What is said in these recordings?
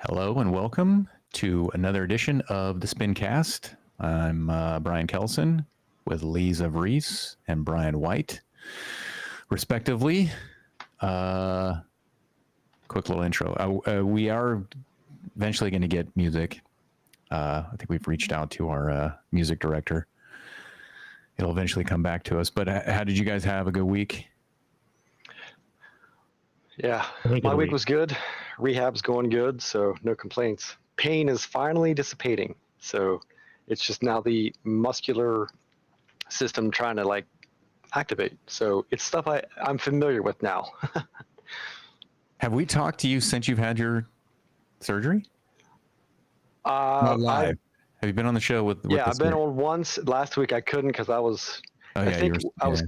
Hello and welcome to another edition of the Spincast. I'm Brian Kelson with Lisa Vries and Brian White, respectively. Quick little intro. We are eventually going to get music. I think we've reached out to our music director. It'll eventually come back to us. But how did you guys have a good week? Yeah, my week was good. Rehab's going good, so no complaints. Pain is finally dissipating, so it's just now the muscular system trying to activate. So it's stuff I'm familiar with now. Have we talked to you since you've had your surgery? Not live. Have you been on the show with yeah, I've been on once. Last week I couldn't because I was. I think I was.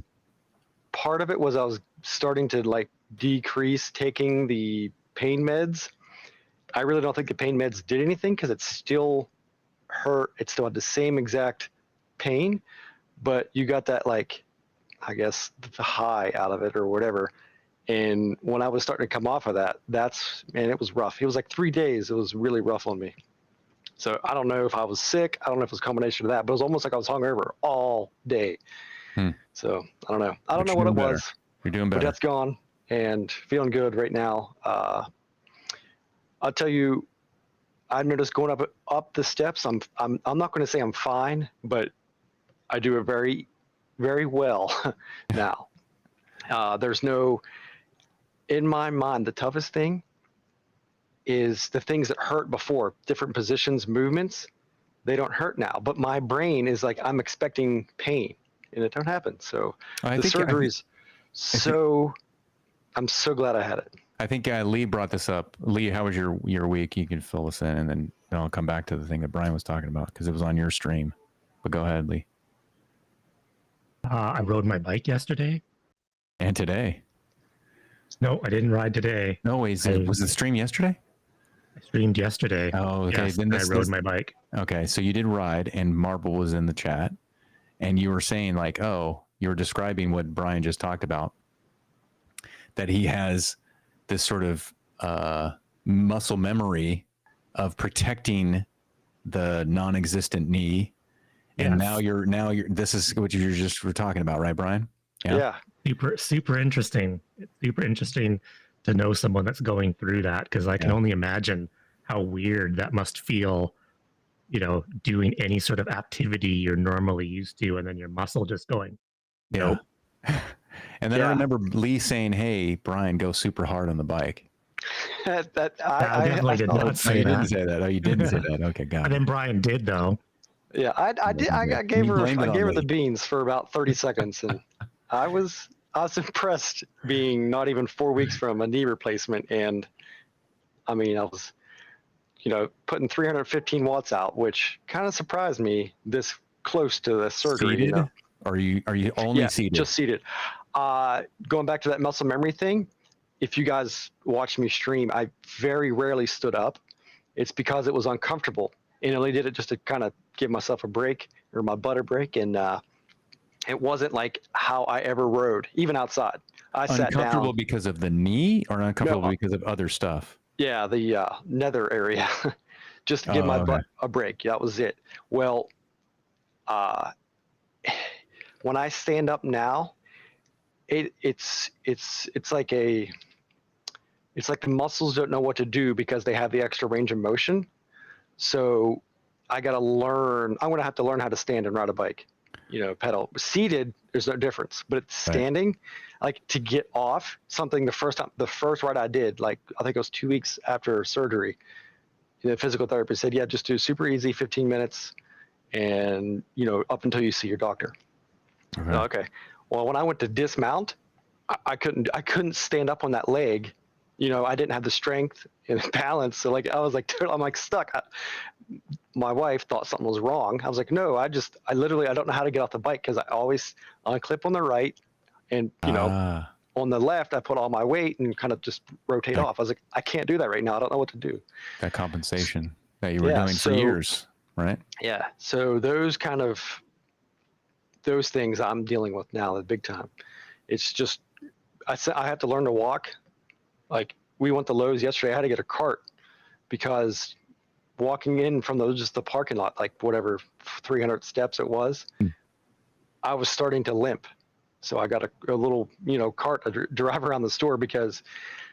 Part of it was I was starting to decrease taking the pain meds. I really don't think the pain meds did anything because it still hurt. It still had the same exact pain, but you got that I guess the high out of it or whatever. And when I was starting to come off of that, it was rough. It was like 3 days. It was really rough on me. So I don't know if I was sick. I don't know if it was a combination of that, but it was almost like I was hungover all day. So I don't know. I don't know what it was. You're doing better. But that's gone and feeling good right now. I'll tell you, I noticed going up the steps. I'm not going to say I'm fine, but I do it very, very well now. There's no, in my mind, the toughest thing is the things that hurt before, different positions, movements. They don't hurt now, but my brain is like I'm expecting pain, and it don't happen. So the surgery's I'm so glad I had it. I think Lee brought this up. Lee, how was your week? You can fill us in, and then I'll come back to the thing that Brian was talking about because it was on your stream. But go ahead, Lee. I rode my bike yesterday. And today? No, I didn't ride today. No, was the stream yesterday? I streamed yesterday. Oh, okay. Yes, then I rode my bike. Okay, so you did ride, and Marble was in the chat, and you were saying you were describing what Brian just talked about, that he has this sort of muscle memory of protecting the non-existent knee. And now you're this is what you just were talking about, right, Brian? Yeah. Super interesting. It's super interesting to know someone that's going through that, because I can only imagine how weird that must feel, doing any sort of activity you're normally used to, and then your muscle just going, nope. And then I remember Lee saying, "Hey, Brian, go super hard on the bike." I definitely did not say that. You didn't say that. Oh, you didn't say that. Okay, got it. And then Brian did, though. Yeah, I did. I gave her the beans for about 30 seconds, and I was impressed being not even 4 weeks from a knee replacement, and I mean I was, putting 315 watts out, which kind of surprised me this close to the surgery. Seated? Are you only seated? Just seated. Going back to that muscle memory thing, if you guys watch me stream, I very rarely stood up. It's because it was uncomfortable, and I only did it just to kind of give myself a break, or my butt a break, and it wasn't like how I ever rode, even outside. I sat down. Uncomfortable because of the knee, or uncomfortable because of other stuff? Yeah, the nether area, just to give my butt a break. That was it. Well, when I stand up now, it's like the muscles don't know what to do because they have the extra range of motion. So I'm going to have to learn how to stand and ride a bike, pedal. Seated, there's no difference, but it's standing, to get off something. The first ride I did, I think it was 2 weeks after surgery, the physical therapist said, yeah, just do super easy, 15 minutes and, up until you see your doctor. Okay. Well, when I went to dismount, I couldn't stand up on that leg. I didn't have the strength and balance. So I was I'm stuck. My wife thought something was wrong. I was like, no, I literally, I don't know how to get off the bike, because I always unclip on the right, and on the left, I put all my weight and kind of just rotate off. I was like, I can't do that right now. I don't know what to do. That compensation that you were doing for years, right? Yeah. So those things I'm dealing with now, the big time. It's just, I have to learn to walk. We went to Lowe's yesterday. I had to get a cart because walking in from just the parking lot, like whatever 300 steps it was, I was starting to limp. So I got a little, cart to drive around the store, because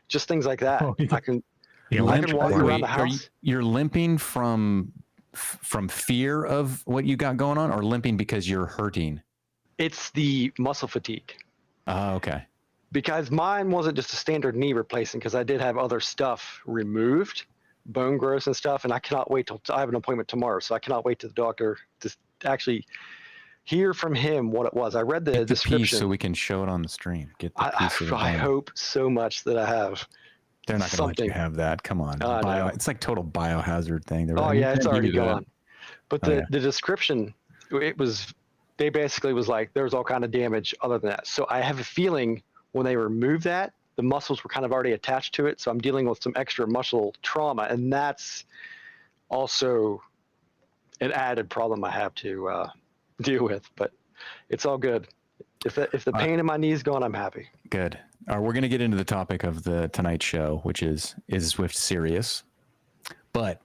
just things like that. Oh, yeah. I can Electric walk one. around the house. You're limping from fear of what you got going on, or limping because you're hurting? It's the muscle fatigue. Oh, okay. Because mine wasn't just a standard knee replacement, because I did have other stuff removed, bone growth and stuff, and I cannot wait till I have an appointment tomorrow, so I cannot wait to the doctor to actually hear from him what it was. I read the Get the description. piece so we can show it on the stream. Get the piece of the I bone. hope so much that I have. They're not going to let you something. have that. Come on. No. It's like total biohazard thing. They're Oh like, yeah, it's "You already can do gone. But the description, they basically was like, there's all kind of damage other than that. So I have a feeling when they removed that, the muscles were kind of already attached to it. So I'm dealing with some extra muscle trauma, and that's also an added problem I have to deal with. But it's all good. If the pain in my knee is gone, I'm happy. Good. We're going to get into the topic of the tonight's show, which is Zwift serious? But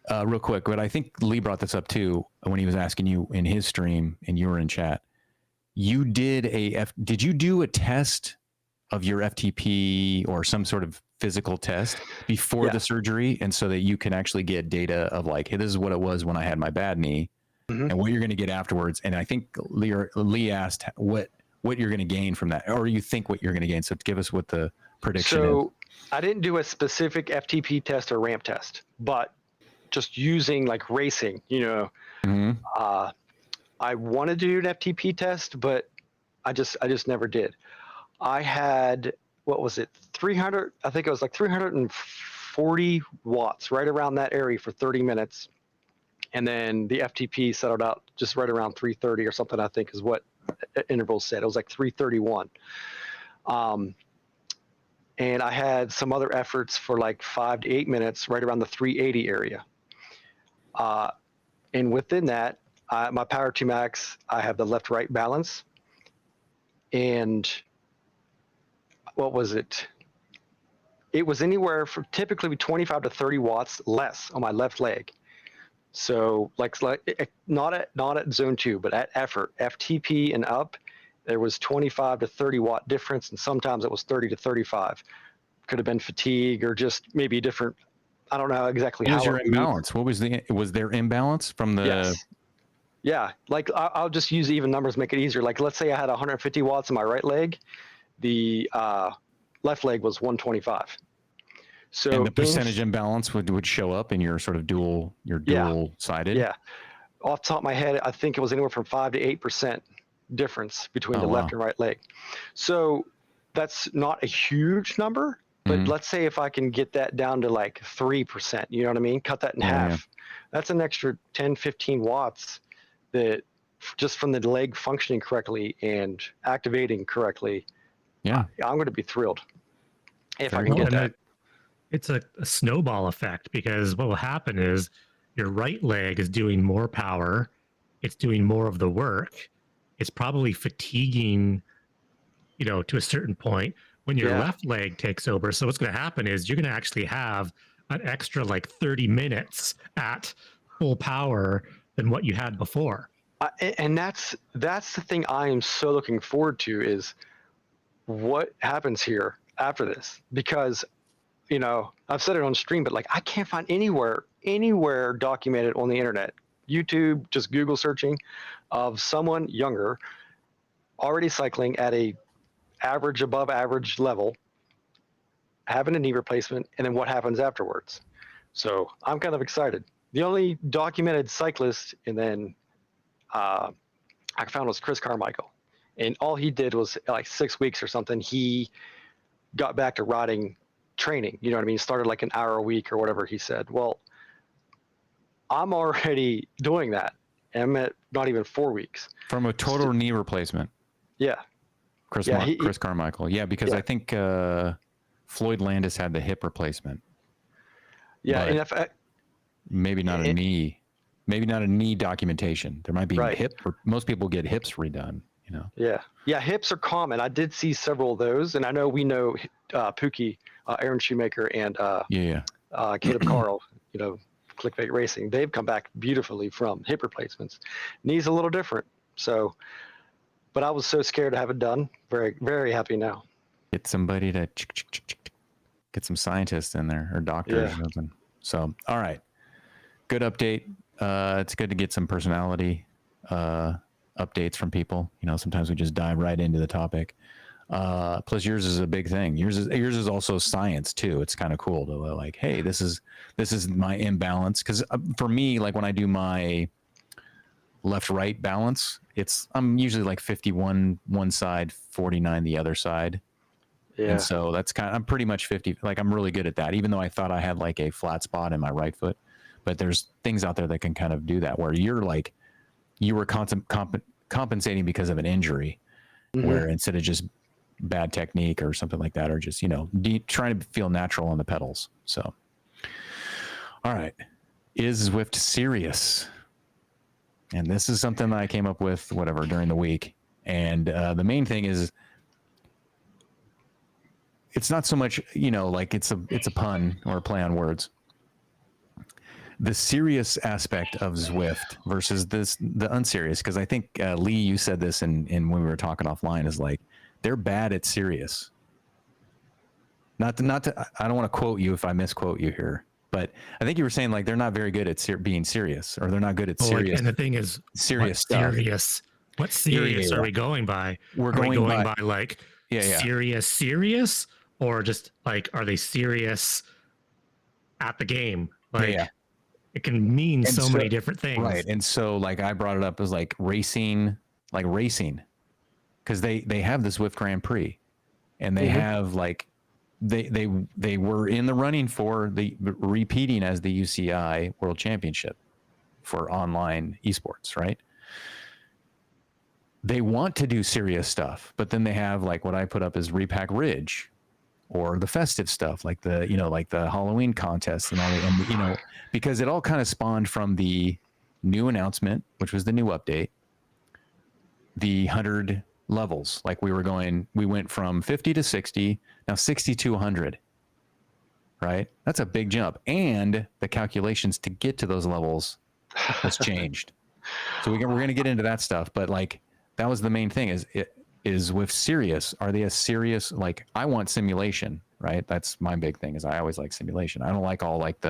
real quick, but I think Lee brought this up too when he was asking you in his stream and you were in chat. You did did you do a test of your FTP or some sort of physical test before the surgery, and so that you can actually get data of like, hey, this is what it was when I had my bad knee, and what you're going to get afterwards? And I think Lee asked what you're going to gain from that, or you think what you're going to gain. So give us what the prediction is. So I didn't do a specific FTP test or ramp test, but just using like racing, I wanted to do an FTP test, but I just never did. I had, what was it, 300, I think it was like 340 watts, right around that area for 30 minutes. And then the FTP settled out just right around 330 or something, I think is what intervals said. It was like 331. And I had some other efforts for like 5 to 8 minutes, right around the 380 area. And within that, my Power 2 Max, I have the left-right balance. And what was it? It was anywhere from typically 25 to 30 watts less on my left leg. So like not at zone 2, but at effort, FTP and up, there was 25 to 30 watt difference, and sometimes it was 30 to 35. Could have been fatigue or just maybe different. I don't know exactly What how. was your imbalance? What was was there imbalance from the? Yes. Yeah, like I'll just use even numbers, make it easier. Like let's say I had 150 watts in my right leg, the left leg was 125. So and the percentage imbalance would show up in your sort of dual sided. Yeah, off the top of my head, I think it was anywhere from 5 to 8% difference between the left and right leg. So that's not a huge number, but let's say if I can get that down to like 3%, you know what I mean? Cut that in half. Yeah. That's an extra 10, 15 watts that just from the leg functioning correctly and activating correctly. Yeah, I'm going to be thrilled if I can get that. It's a snowball effect, because what will happen is your right leg is doing more power. It's doing more of the work. It's probably fatiguing, to a certain point when your left leg takes over. So what's going to happen is you're going to actually have an extra like 30 minutes at full power than what you had before. And that's the thing I am so looking forward to, is what happens here after this, because I've said it on stream, but like I can't find anywhere documented on the internet, YouTube, just Google searching, of someone younger already cycling at a above average level, having a knee replacement, and then what happens afterwards. So I'm kind of excited. The only documented cyclist, and then I found, was Chris Carmichael, and all he did was like 6 weeks or something. He got back to riding training, you know what I mean? Started like an hour a week or whatever he said. Well, I'm already doing that. I'm at not even 4 weeks. From a total knee replacement. Yeah. Chris Carmichael. Yeah, because I think Floyd Landis had the hip replacement. Yeah, and maybe not a knee. Maybe not a knee documentation. There might be hip. Most people get hips redone, Yeah, hips are common. I did see several of those, and I know we know Pookie, Aaron Shoemaker, and Caleb Carl, Clickbait Racing, they've come back beautifully from hip replacements. Knee's a little different. So, but I was so scared to have it done. Very, very happy now. Get somebody to get some scientists in there or doctors or something. So, all right. Good update. It's good to get some personality updates from people. Sometimes we just dive right into the topic. Plus yours is a big thing. Yours is also science too. It's kind of cool to like, hey, this is my imbalance. Cause for me, like when I do my left right balance, I'm usually like 51 one side, 49 the other side. Yeah. And so I'm pretty much 50. Like I'm really good at that, even though I thought I had like a flat spot in my right foot. But there's things out there that can kind of do that, where you were compensating because of an injury, where instead of just bad technique or something like that, or just trying to feel natural on the pedals. So, all right, is Zwift serious? And this is something that I came up with during the week, and the main thing is, it's not so much like it's a pun or a play on words. The serious aspect of Zwift versus the unserious, because I think Lee, you said this in when we were talking offline, is like they're bad at serious. Not to I don't want to quote you if I misquote you here, but I think you were saying like they're not very good at being serious, or they're not good at serious. And the thing is, serious stuff. What serious are we going by? We're going by like serious, or just like, are they serious at the game? Like, it can mean so many different things. Right. And so like I brought it up as like racing, because they have the Zwift Grand Prix, and they have like they were in the running for the repeating as the UCI World Championship for online esports, right? They want to do serious stuff, but then they have like what I put up as Repack Ridge, or the festive stuff, like the Halloween contests and all that, and because it all kind of spawned from the new announcement, which was the new update, the 100 levels. Like we went from 50 to 60, now 60 to 100, right? That's a big jump. And the calculations to get to those levels has changed. So we're going to get into that stuff, but like, that was the main thing is with serious. Are they a serious, like I want simulation, right? That's my big thing, is I always like simulation. I don't like all like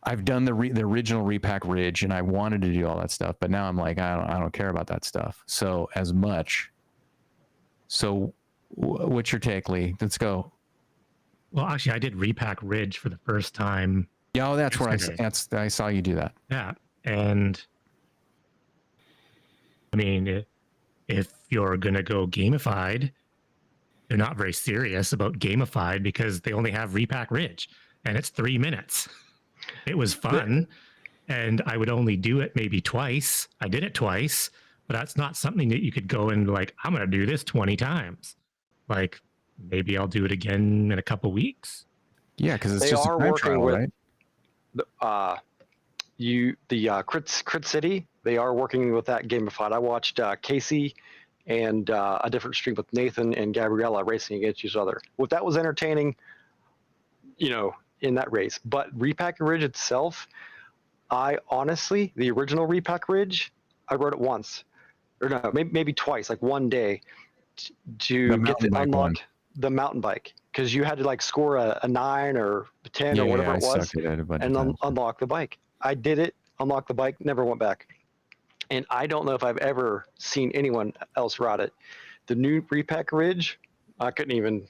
I've done the original Repack Ridge, and I wanted to do all that stuff, but now I'm like, I don't care about that stuff so as much. So what's your take, Lee? Let's go. Well, actually I did Repack Ridge for the first time. Yeah, that's where I saw you do that. Yeah. And I mean, if you're going to go gamified, they're not very serious about gamified, because they only have Repack Ridge and it's 3 minutes. It was fun, and I would only do it maybe twice. I did it twice, but that's not something that you could go and like, I'm going to do this 20 times. Like maybe I'll do it again in a couple weeks. Yeah, because it's just a time trial, right? Crit City, they are working with that gamified. I watched Casey and a different stream with Nathan and Gabriella racing against each other. Well, that was entertaining, in that race. But Repack Ridge itself, I honestly, the original Repack Ridge, I rode it once, or no, maybe twice, like one day, to get to unlock the mountain bike, because you had to like score a 9 or 10 or whatever it was, and unlock the bike. I did it, unlocked the bike, never went back. And I don't know if I've ever seen anyone else ride it. The new Repack Ridge, I couldn't even,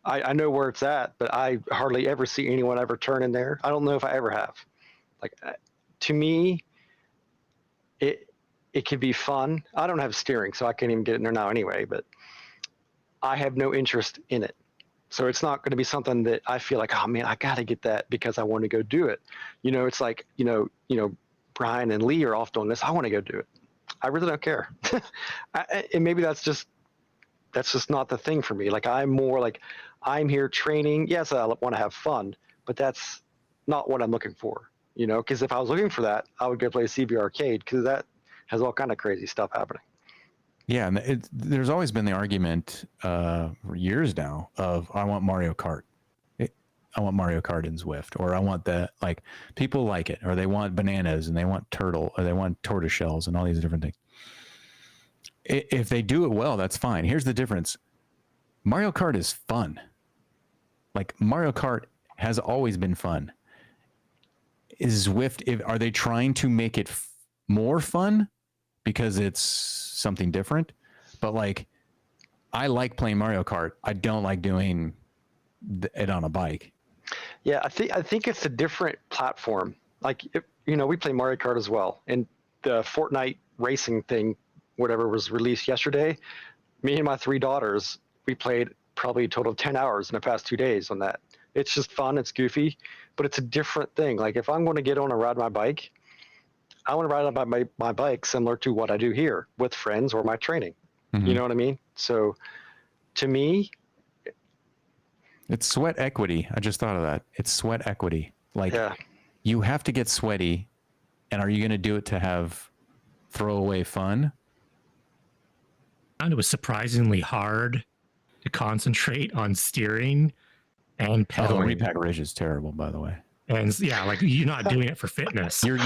I know where it's at, but I hardly ever see anyone ever turn in there. I don't know if I ever have. Like, to me, it could be fun. I don't have steering, so I can't even get in there now anyway, but I have no interest in it. So it's not going to be something that I feel like, oh man, I got to get that because I want to go do it. It's like, Brian and Lee are off doing this. I want to go do it. I really don't care. And maybe that's just not the thing for me. Like, I'm more like, I'm here training. Yes, I want to have fun, but that's not what I'm looking for, because if I was looking for that, I would go play CB Arcade, because that has all kind of crazy stuff happening. Yeah, and there's always been the argument for years now of I want Mario Kart. Mario Kart in Zwift, or I want like people like it, or they want bananas and they want turtle, or they want tortoise shells and all these different things. If they do it well, that's fine. Here's the difference. Mario Kart is fun. Like Mario Kart has always been fun. Is Zwift, are they trying to make it more fun because it's something different? But like, I like playing Mario Kart. I don't like doing it on a bike. Yeah, I think it's a different platform. Like, we play Mario Kart as well, and the Fortnite racing thing, whatever was released yesterday. Me and my 3 daughters, we played probably a total of 10 hours in the past 2 days on that. It's just fun. It's goofy, but it's a different thing. Like if I'm going to get on and ride my bike, I want to ride on my bike similar to what I do here with friends or my training. Mm-hmm. You know what I mean? So to me, it's sweat equity. I just thought of that. It's sweat equity. Like you have to get sweaty, and are you going to do it to have throwaway fun? And it was surprisingly hard to concentrate on steering and pedaling. Oh, repack ridge is terrible, by the way. And yeah, like you're not doing it for fitness. You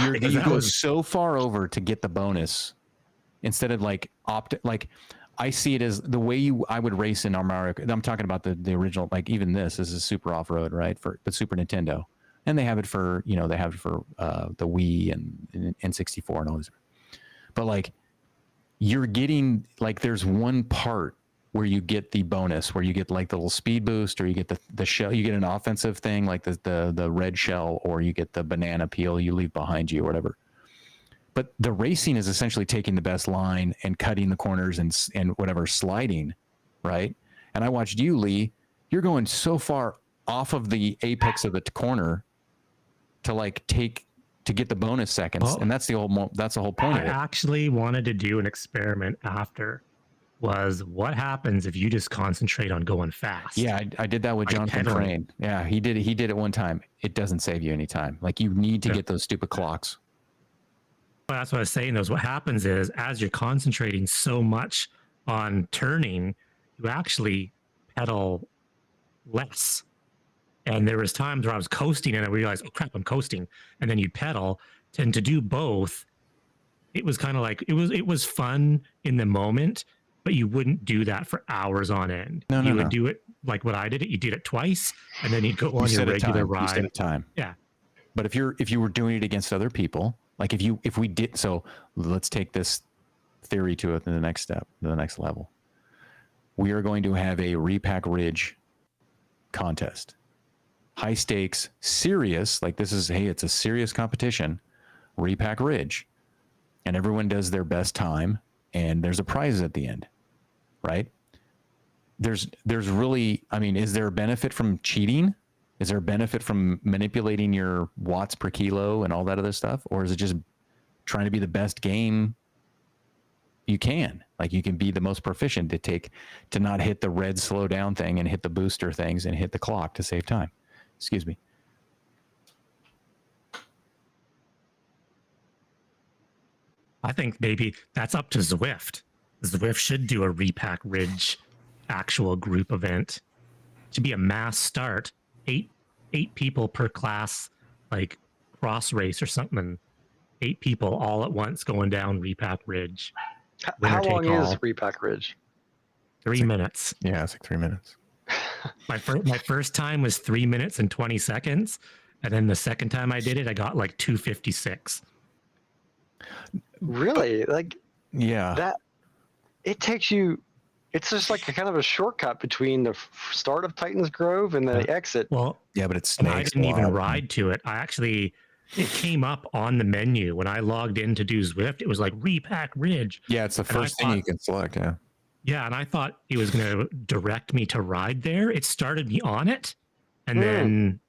go so far over to get the bonus instead of like I see it as the way I would race in our Mario. I'm talking about the original, like even this is a super off road, right? For the Super Nintendo, and they have it for the Wii and N64 and all this. But like you're getting like there's one part where you get the bonus, where you get like the little speed boost, or you get the shell, you get an offensive thing like the red shell, or you get the banana peel you leave behind you or whatever. But the racing is essentially taking the best line and cutting the corners and whatever sliding, right? And I watched you, Lee. You're going so far off of the apex of the corner to get the bonus seconds, and that's the whole point of it. I actually wanted to do an experiment after. Was what happens if you just concentrate on going fast? Yeah, I did that with Jonathan Crane. Yeah, he did it one time. It doesn't save you any time. Like you need to get those stupid clocks. Well, that's what I was saying. What happens is as you're concentrating so much on turning, you actually pedal less. And there was times where I was coasting and I realized, oh crap, I'm coasting. And then you pedal. And to do both, it was kind of like it was fun in the moment, but you wouldn't do that for hours on end. You would do it like what I did it. You did it twice, and then you'd go on your regular ride. You set a time. Yeah. But if you were doing it against other people, like if we did, so let's take this theory to it in the next step, the next level. We are going to have a repack ridge contest. High stakes, serious, like this is, hey, it's a serious competition, repack ridge. And everyone does their best time, and there's a prize at the end, right? There's really, I mean, is there a benefit from cheating? Is there a benefit from manipulating your watts per kilo and all that other stuff? Or is it just trying to be the best game you can? Like you can be the most proficient to not hit the red slow down thing and hit the booster things and hit the clock to save time. Excuse me. I think maybe that's up to Zwift. Zwift should do a repack ridge actual group event. It should be a mass start. Eight people per class, like cross race or something. 8 people all at once going down repack ridge. How long is repack ridge? 3 minutes. Yeah, it's like 3 minutes. My first time was 3 minutes and 20 seconds. And then the second time I did it, I got like 2:56. Really? Like, yeah. That it takes you. It's just like a kind of a shortcut between the start of Titan's Grove and the exit. Well, yeah, but it's. I didn't even ride to it. It came up on the menu when I logged in to do Zwift. It was like repack ridge. Yeah, it's the first thing you can select. Yeah. Yeah, and I thought it was going to direct me to ride there. It started me on it, and then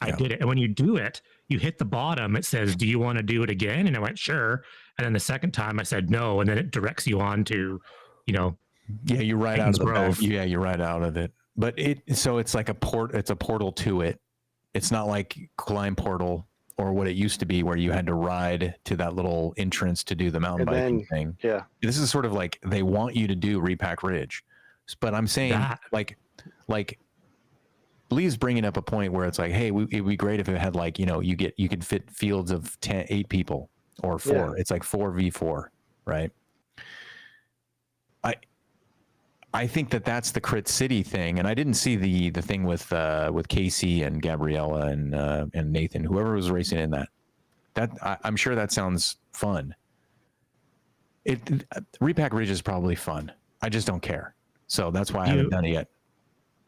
I did it. And when you do it, you hit the bottom. It says, "Do you want to do it again?" And I went, "Sure." And then the second time, I said no, and then it directs you on to, Yeah, you ride out of the back. Yeah, you ride out of it. But it's like it's a portal to it. It's not like Climb Portal or what it used to be where you had to ride to that little entrance to do the mountain biking thing. Yeah. This is sort of like they want you to do repack ridge. But I'm saying like Lee's bringing up a point where it's like, hey, it'd be great if it had like, you could fit fields of 8 people or 4. Yeah. It's like 4v4, right? I think that's the Crit City thing, and I didn't see the thing with Casey and Gabriella and Nathan, whoever was racing in that. I'm sure that sounds fun. Repack Ridge is probably fun. I just don't care, so that's why I haven't done it yet.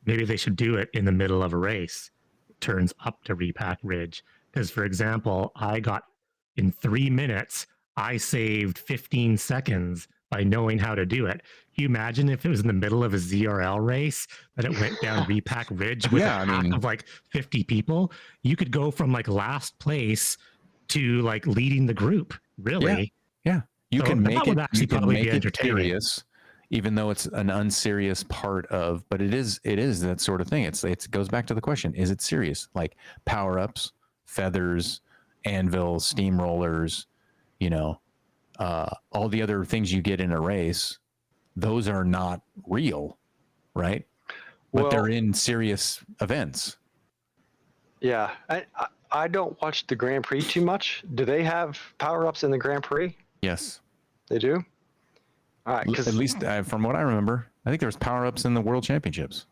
Maybe they should do it in the middle of a race. It turns up to Repack Ridge, because for example, in 3 minutes, I saved 15 seconds by knowing how to do it. Can you imagine if it was in the middle of a ZRL race that it went down Repack Ridge with a pack of like 50 people? You could go from like last place to like leading the group. Really? Yeah. You can make it. Actually, probably be entertaining. Serious, even though it's an unserious part of. But it is that sort of thing. It goes back to the question: is it serious? Like power ups, feathers, anvils, steamrollers, all the other things you get in a race. Those are not real, right? But they're in serious events. Yeah, I don't watch the Grand Prix too much. Do they have power-ups in the Grand Prix? Yes. They do? All right. At least from what I remember, I think there was power-ups in the World Championships.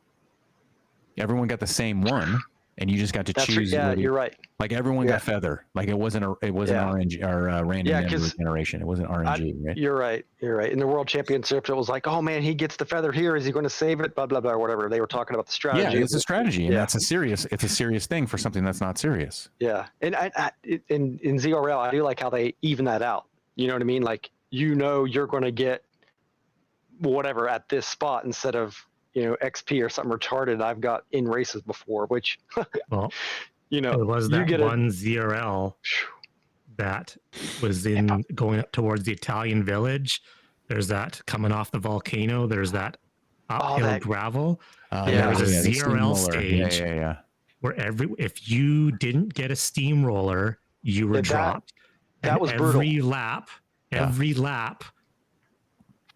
Everyone got the same one, and you just got to choose. Yeah, you're right. Like everyone got feather. Like it wasn't RNG or random regeneration. It wasn't RNG, right? You're right. In the World Championship, it was like, oh man, he gets the feather here. Is he going to save it? Blah blah blah, or whatever. They were talking about the strategy. Yeah, it's a strategy, and it's a serious thing for something that's not serious. Yeah, and in ZRL, I do like how they even that out. You know what I mean? Like you're going to get whatever at this spot instead of XP or something retarded I've got in races before, which well. It was that one ZRL that was going up towards the Italian village. There's that coming off the volcano. There's that uphill gravel. There was a ZRL stage where if you didn't get a steamroller, you were dropped. That was every brutal. lap,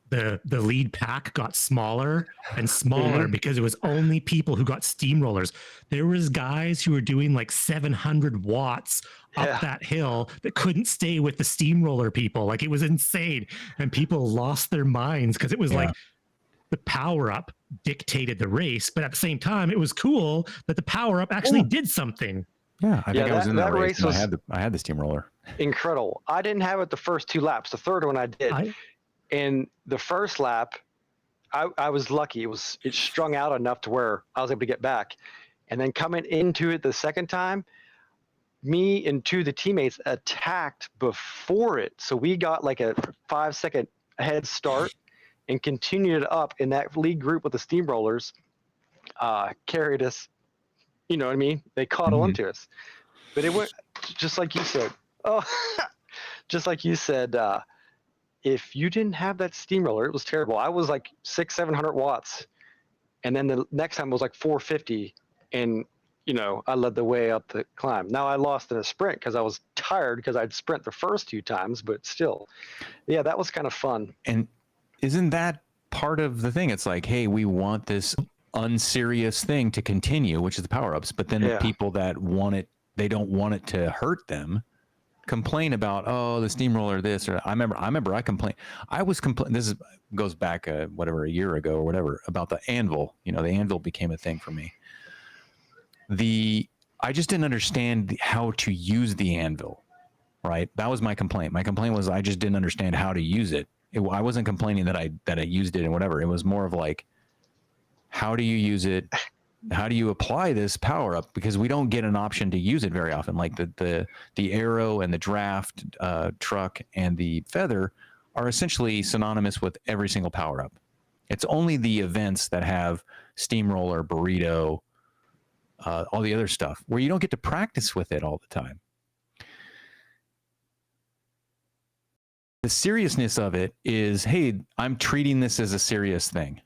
the lead pack got smaller and smaller because it was only people who got steamrollers. There was guys who were doing like 700 watts up that hill that couldn't stay with the steamroller people. Like it was insane. And people lost their minds because it was like the power up dictated the race. But at the same time, it was cool that the power up actually did something. Yeah, I think I was in that race. I had the steamroller. Incredible. I didn't have it the first 2 laps. The third one I did. In the first lap, I was lucky. It strung out enough to where I was able to get back. And then coming into it the second time, me and 2 of the teammates attacked before it. So we got like a 5-second head start and continued it up in that lead group with the steamrollers, carried us. You know what I mean? They caught on to us. But it went just like you said. Just like you said, if you didn't have that steamroller, it was terrible. I was like 600-700 watts. And then the next time was like 450. And, I led the way up the climb. Now I lost in a sprint because I was tired because I'd sprint the first 2 times, but still, yeah, that was kind of fun. And isn't that part of the thing? It's like, hey, we want this unserious thing to continue, which is the power-ups. But then the people that want it, they don't want it to hurt them. Complain about the steamroller this or I remember I complained. I was this goes back a year ago or whatever about the anvil. The anvil became a thing for me. I just didn't understand how to use the anvil. Right, that was my complaint. My complaint was I just didn't understand how to use it. I wasn't complaining that I used it and whatever. It was more of like, how do you use it? How do you apply this power up? Because we don't get an option to use it very often. Like the arrow and the draft truck and the feather are essentially synonymous with every single power up. It's only the events that have steamroller, burrito, all the other stuff where you don't get to practice with it all the time. The seriousness of it is, hey, I'm treating this as a serious thing.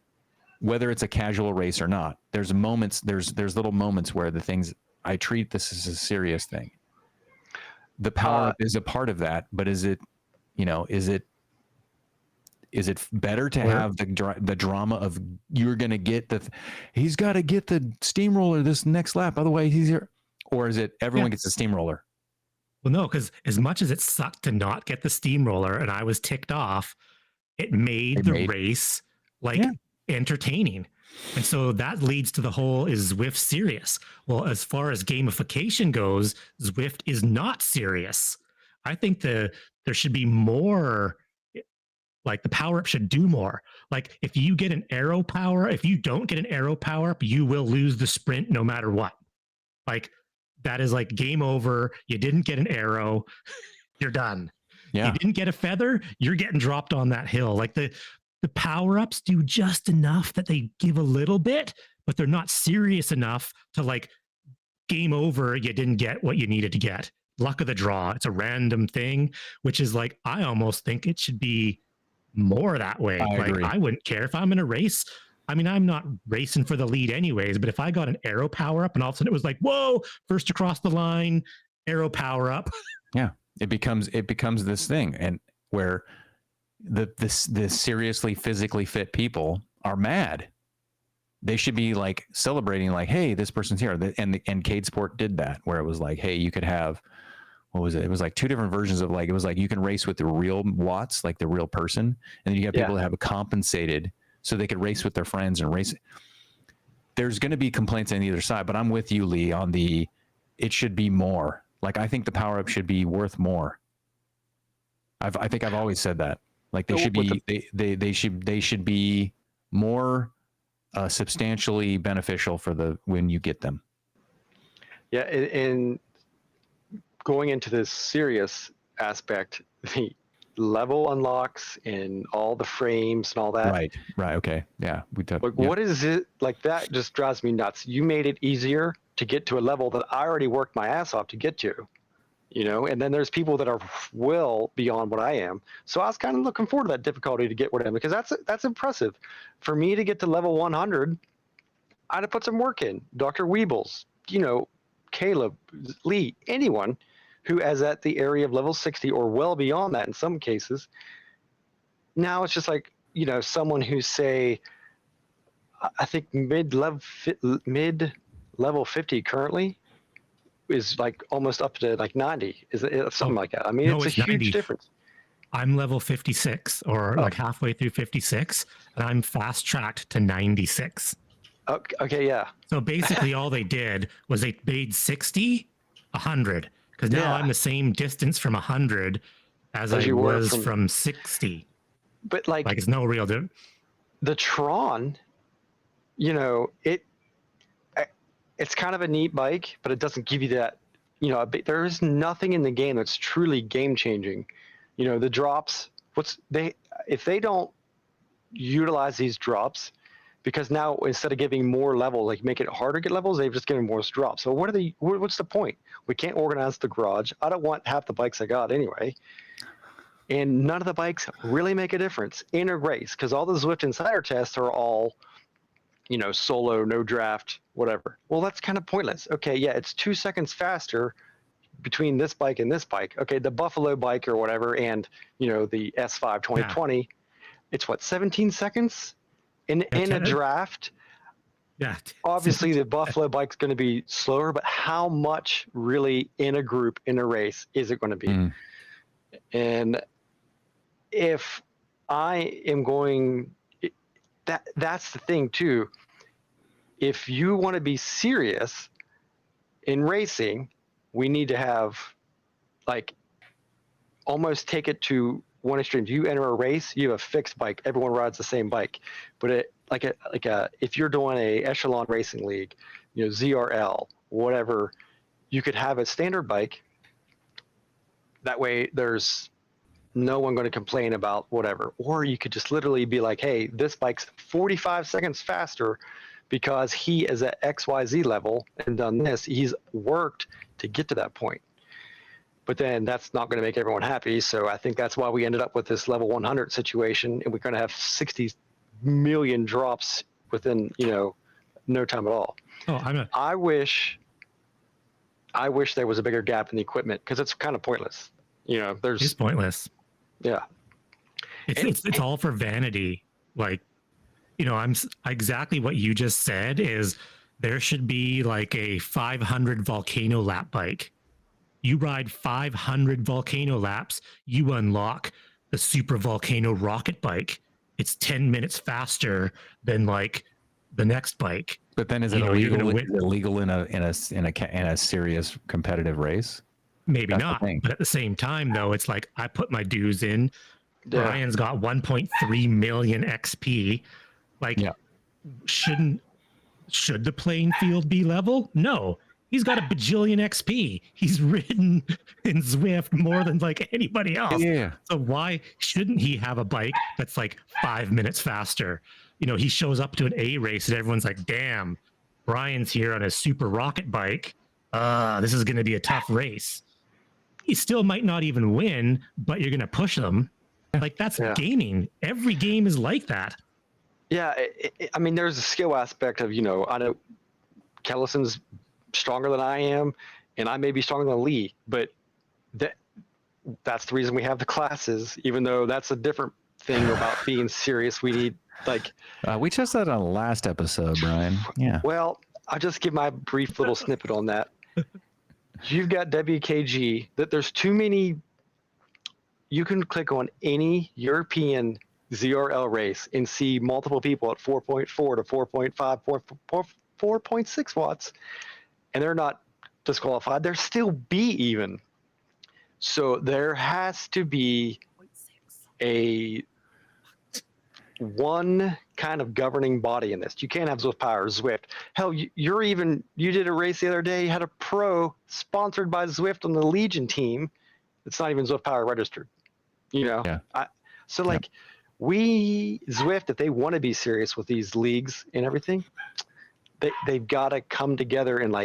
Whether it's a casual race or not, there's little moments where the things I treat this as a serious thing. The power is a part of that, but is it Is it better to Or- have the drama of you're going to get he's got to get the steamroller this next lap, otherwise he's here, or is it everyone gets a steamroller? Well, no, because as much as it sucked to not get the steamroller and I was ticked off, it made the race like entertaining. And so that leads to the whole, is Zwift serious? Well, as far as gamification goes, Zwift is not serious. I think there should be more, like the power up should do more. Like if you get an arrow power, if you don't get an arrow power up, you will lose the sprint no matter what. Like that is like game over. You didn't get an arrow, you're done. Yeah. You didn't get a feather, you're getting dropped on that hill. Like the power-ups do just enough that they give a little bit, but they're not serious enough to like game over, you didn't get what you needed to get. Luck of the draw. It's a random thing, which is like, I almost think it should be more that way. I agree. I wouldn't care if I'm in a race. I mean, I'm not racing for the lead anyways, but if I got an arrow power up and all of a sudden it was like, whoa, first across the line, arrow power up. Yeah. It becomes this thing, and where the seriously physically fit people are mad. They should be like celebrating, like, hey, this person's here. And Cade Sport did that, where it was like, hey, you could have, what was it? It was like two different versions of, like, it was like you can race with the real Watts, like the real person, and then you got people that have a compensated so they could race with their friends and race. There's going to be complaints on either side, but I'm with you, Lee, on it should be more. Like, I think the power up should be worth more. I think I've always said that. Like, they should be they should be more substantially beneficial for when you get them. Yeah, and going into this serious aspect, the level unlocks and all the frames and all that. Right. Okay. Yeah. What is it like? That just drives me nuts. You made it easier to get to a level that I already worked my ass off to get to, and then there's people that are well beyond what I am. So I was kind of looking forward to that difficulty to get what I am, because that's impressive. For me to get to level 100, I'd have put some work in. Dr. Weebles, Caleb, Lee, anyone who is at the area of level 60 or well beyond that in some cases. Now it's just like, someone who's, say, I think mid-level 50 currently is like almost up to like 90. Is it something like that? I mean, it's a huge 90. difference. I'm level 56 or like halfway through 56, and I'm fast tracked to 96. Okay, yeah. So basically all they did was they made 60 100, because now I'm the same distance from 100 as I was from 60. But like it's no real difference. The Tron, it's kind of a neat bike, but it doesn't give you that, there is nothing in the game that's truly game changing. The drops, if they don't utilize these drops, because now instead of giving more levels, like make it harder to get levels, they've just given more drops. So what's the point? We can't organize the garage. I don't want half the bikes I got anyway. And none of the bikes really make a difference in a race, because all the Zwift Insider tests are all, solo, no draft, whatever. Well, that's kind of pointless. Okay, yeah, it's 2 seconds faster between this bike and this bike. Okay, the Buffalo bike or whatever, and, the S5 2020, it's what, 17 seconds in a draft? Yeah. Obviously, the Buffalo bike's going to be slower, but how much really in a group, in a race, is it going to be? And if I am going, that's the thing too. If you want to be serious in racing, we need to have, like, almost take it to one extreme. You enter a race, you have a fixed bike. Everyone rides the same bike. But if you're doing a echelon racing league, ZRL, whatever, you could have a standard bike. That way, there's no one going to complain about whatever. Or you could just literally be like, hey, this bike's 45 seconds faster because he is at XYZ level and done this. He's worked to get to that point. But then that's not going to make everyone happy. So I think that's why we ended up with this level 100 situation, and we're going to have 60 million drops within, no time at all. I wish there was a bigger gap in the equipment, because it's kind of pointless. It's pointless. Yeah. It's all for vanity. Like, exactly what you just said is there should be like a 500 volcano lap bike. You ride 500 volcano laps, you unlock the super volcano rocket bike. It's 10 minutes faster than like the next bike. But then is it illegal? Is it illegal in a serious competitive race? Maybe not. But at the same time, though, it's like I put my dues in. Yeah. Brian's got 1.3 million XP. Like, should the playing field be level? No. He's got a bajillion XP. He's ridden in Zwift more than like anybody else. Yeah. So why shouldn't he have a bike that's like 5 minutes faster? He shows up to an A race and everyone's like, damn, Brian's here on a super rocket bike. This is going to be a tough race. He still might not even win, but you're going to push them. Like, that's gaming. Every game is like that. Yeah. I mean, there's a skill aspect of, I know Kellison's stronger than I am, and I may be stronger than Lee, but that's the reason we have the classes, even though that's a different thing about being serious. We need we just said on the last episode, Brian. Yeah. Well, I'll just give my brief little snippet on that. You've got WKG, that there's too many. You can click on any European ZRL race and see multiple people at 4.4 to 4.5, 4.6 watts. And they're not disqualified. They're still B even. So there has to be a one kind of governing body in this. You can't have Zwift Power, Zwift. Hell, you did a race the other day, you had a pro sponsored by Zwift on the Legion team. It's not even Zwift Power registered. Yeah. Zwift, if they want to be serious with these leagues and everything, they've got to come together and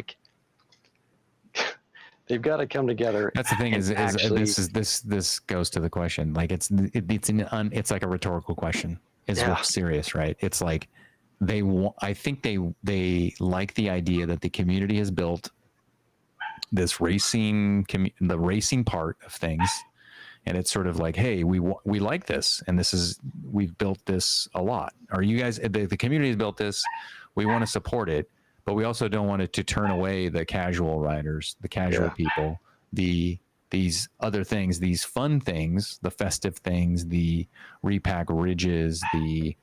they've got to come together. That's the thing this goes to the question. Like it's like a rhetorical question. Is Zwift serious, right? It's like I think they like the idea that the community has built this the racing part of things. And it's sort of like, hey, we like this, and we've built this a lot. Are you guys? The community has built this. We want to support it, but we also don't want it to turn away the casual riders, the casual people, these other things, these fun things, the festive things, the repack ridges, the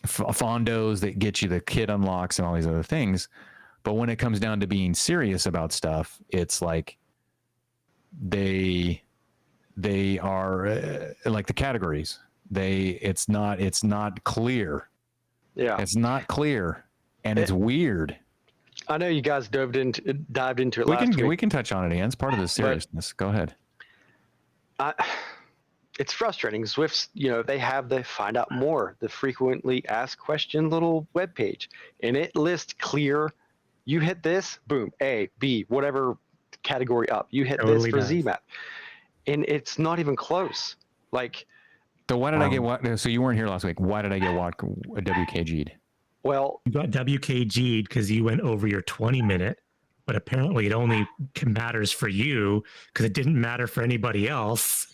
fondos that get you the kit unlocks and all these other things. But when it comes down to being serious about stuff, it's like they are like the categories. It's not clear. Yeah, it's not clear, and it's weird. I know you guys dived into it last week. We can touch on it again. It's part of the seriousness. Go ahead. It's frustrating. Zwift's, they have the find out more, the frequently asked question little webpage, and it lists clear. You hit this, boom, A, B, whatever category up. You hit this for ZMAP. And it's not even close. So why did I get what? So you weren't here last week. Why did I get what WKG'd? Well, you got WKG'd because you went over your 20-minute, but apparently it only matters for you because it didn't matter for anybody else.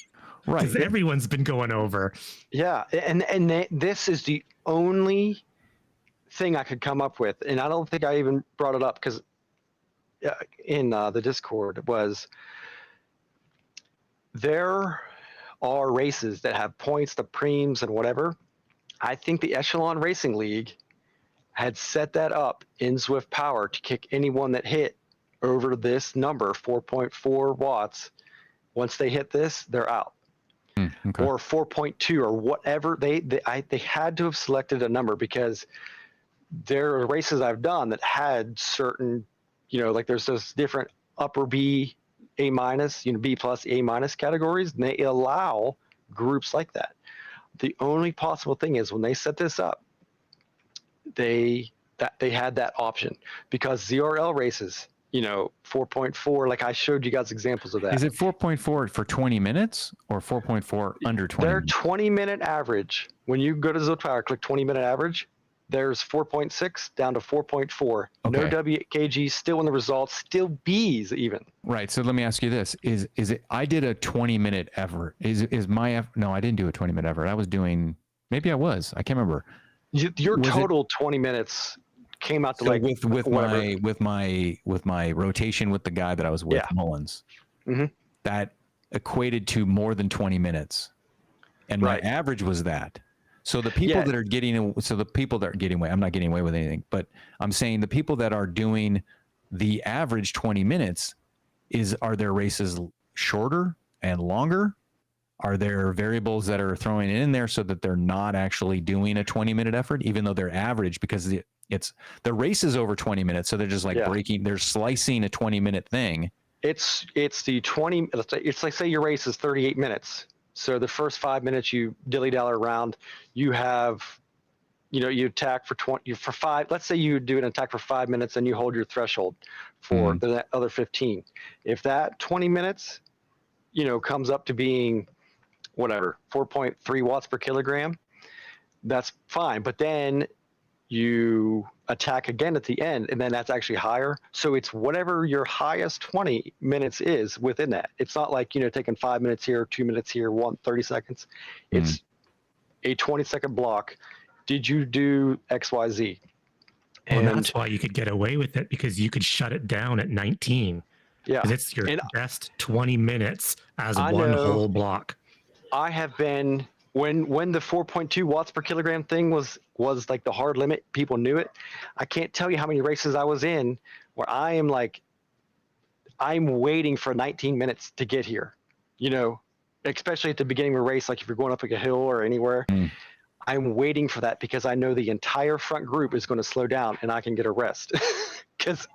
Right. Because everyone's been going over. Yeah. And this is the only thing I could come up with, and I don't think I even brought it up because in the Discord was there are races that have points, the preems and whatever. I think the Echelon Racing League had set that up in Zwift Power to kick anyone that hit over this number, 4.4 watts. Once they hit this, they're out. Okay. Or 4.2 or whatever. They had to have selected a number because there are races I've done that had certain, there's those different upper B, A minus, B plus, A minus categories, and they allow groups like that. The only possible thing is when they set this up, they had that option because ZRL races, 4.4, like I showed you guys examples of that. Is it 4.4 for 20 minutes or 4.4 under 20 Their minutes? 20-minute average, when you go to Zwift Power, click 20-minute average, there's 4.6 down to 4.4. No WKG, still in the results, still Bs even. Right. So let me ask you this: Is it? I did a 20-minute effort. Is my no? I didn't do a 20-minute effort. I was doing. Maybe I was. I can't remember. Your total 20 minutes came out to So like with my rotation with the guy that I was with, Mullins, that equated to more than 20 minutes, and my average was that. So the people that are getting away, I'm not getting away with anything, but I'm saying the people that are doing the average 20 minutes are their races shorter and longer? Are there variables that are throwing it in there so that they're not actually doing a 20-minute effort, even though they're average, because the race is over 20 minutes. So they're just like they're slicing a 20-minute thing. It's the 20, it's like, say your race is 38 minutes. So the first 5 minutes you dilly-dally around, you have, you attack for 5, let's say you do an attack for 5 minutes and you hold your threshold for the other 15. If that 20 minutes, comes up to being whatever, 4.3 watts per kilogram, that's fine. But then you attack again at the end, and then that's actually higher. So it's whatever your highest 20 minutes is within that. It's not like, taking 5 minutes here, 2 minutes here, 30 seconds. It's a 20-second block. Did you do XYZ? And that's why you could get away with it, because you could shut it down at 19. Yeah. Because it's your best 20 minutes as one whole block. I have been, when the 4.2 watts per kilogram thing was like the hard limit, people knew it. I can't tell you how many races I was in where I am like, I'm waiting for 19 minutes to get here, especially at the beginning of a race, like if you're going up like a hill or anywhere. I'm waiting for that because I know the entire front group is going to slow down and I can get a rest. Because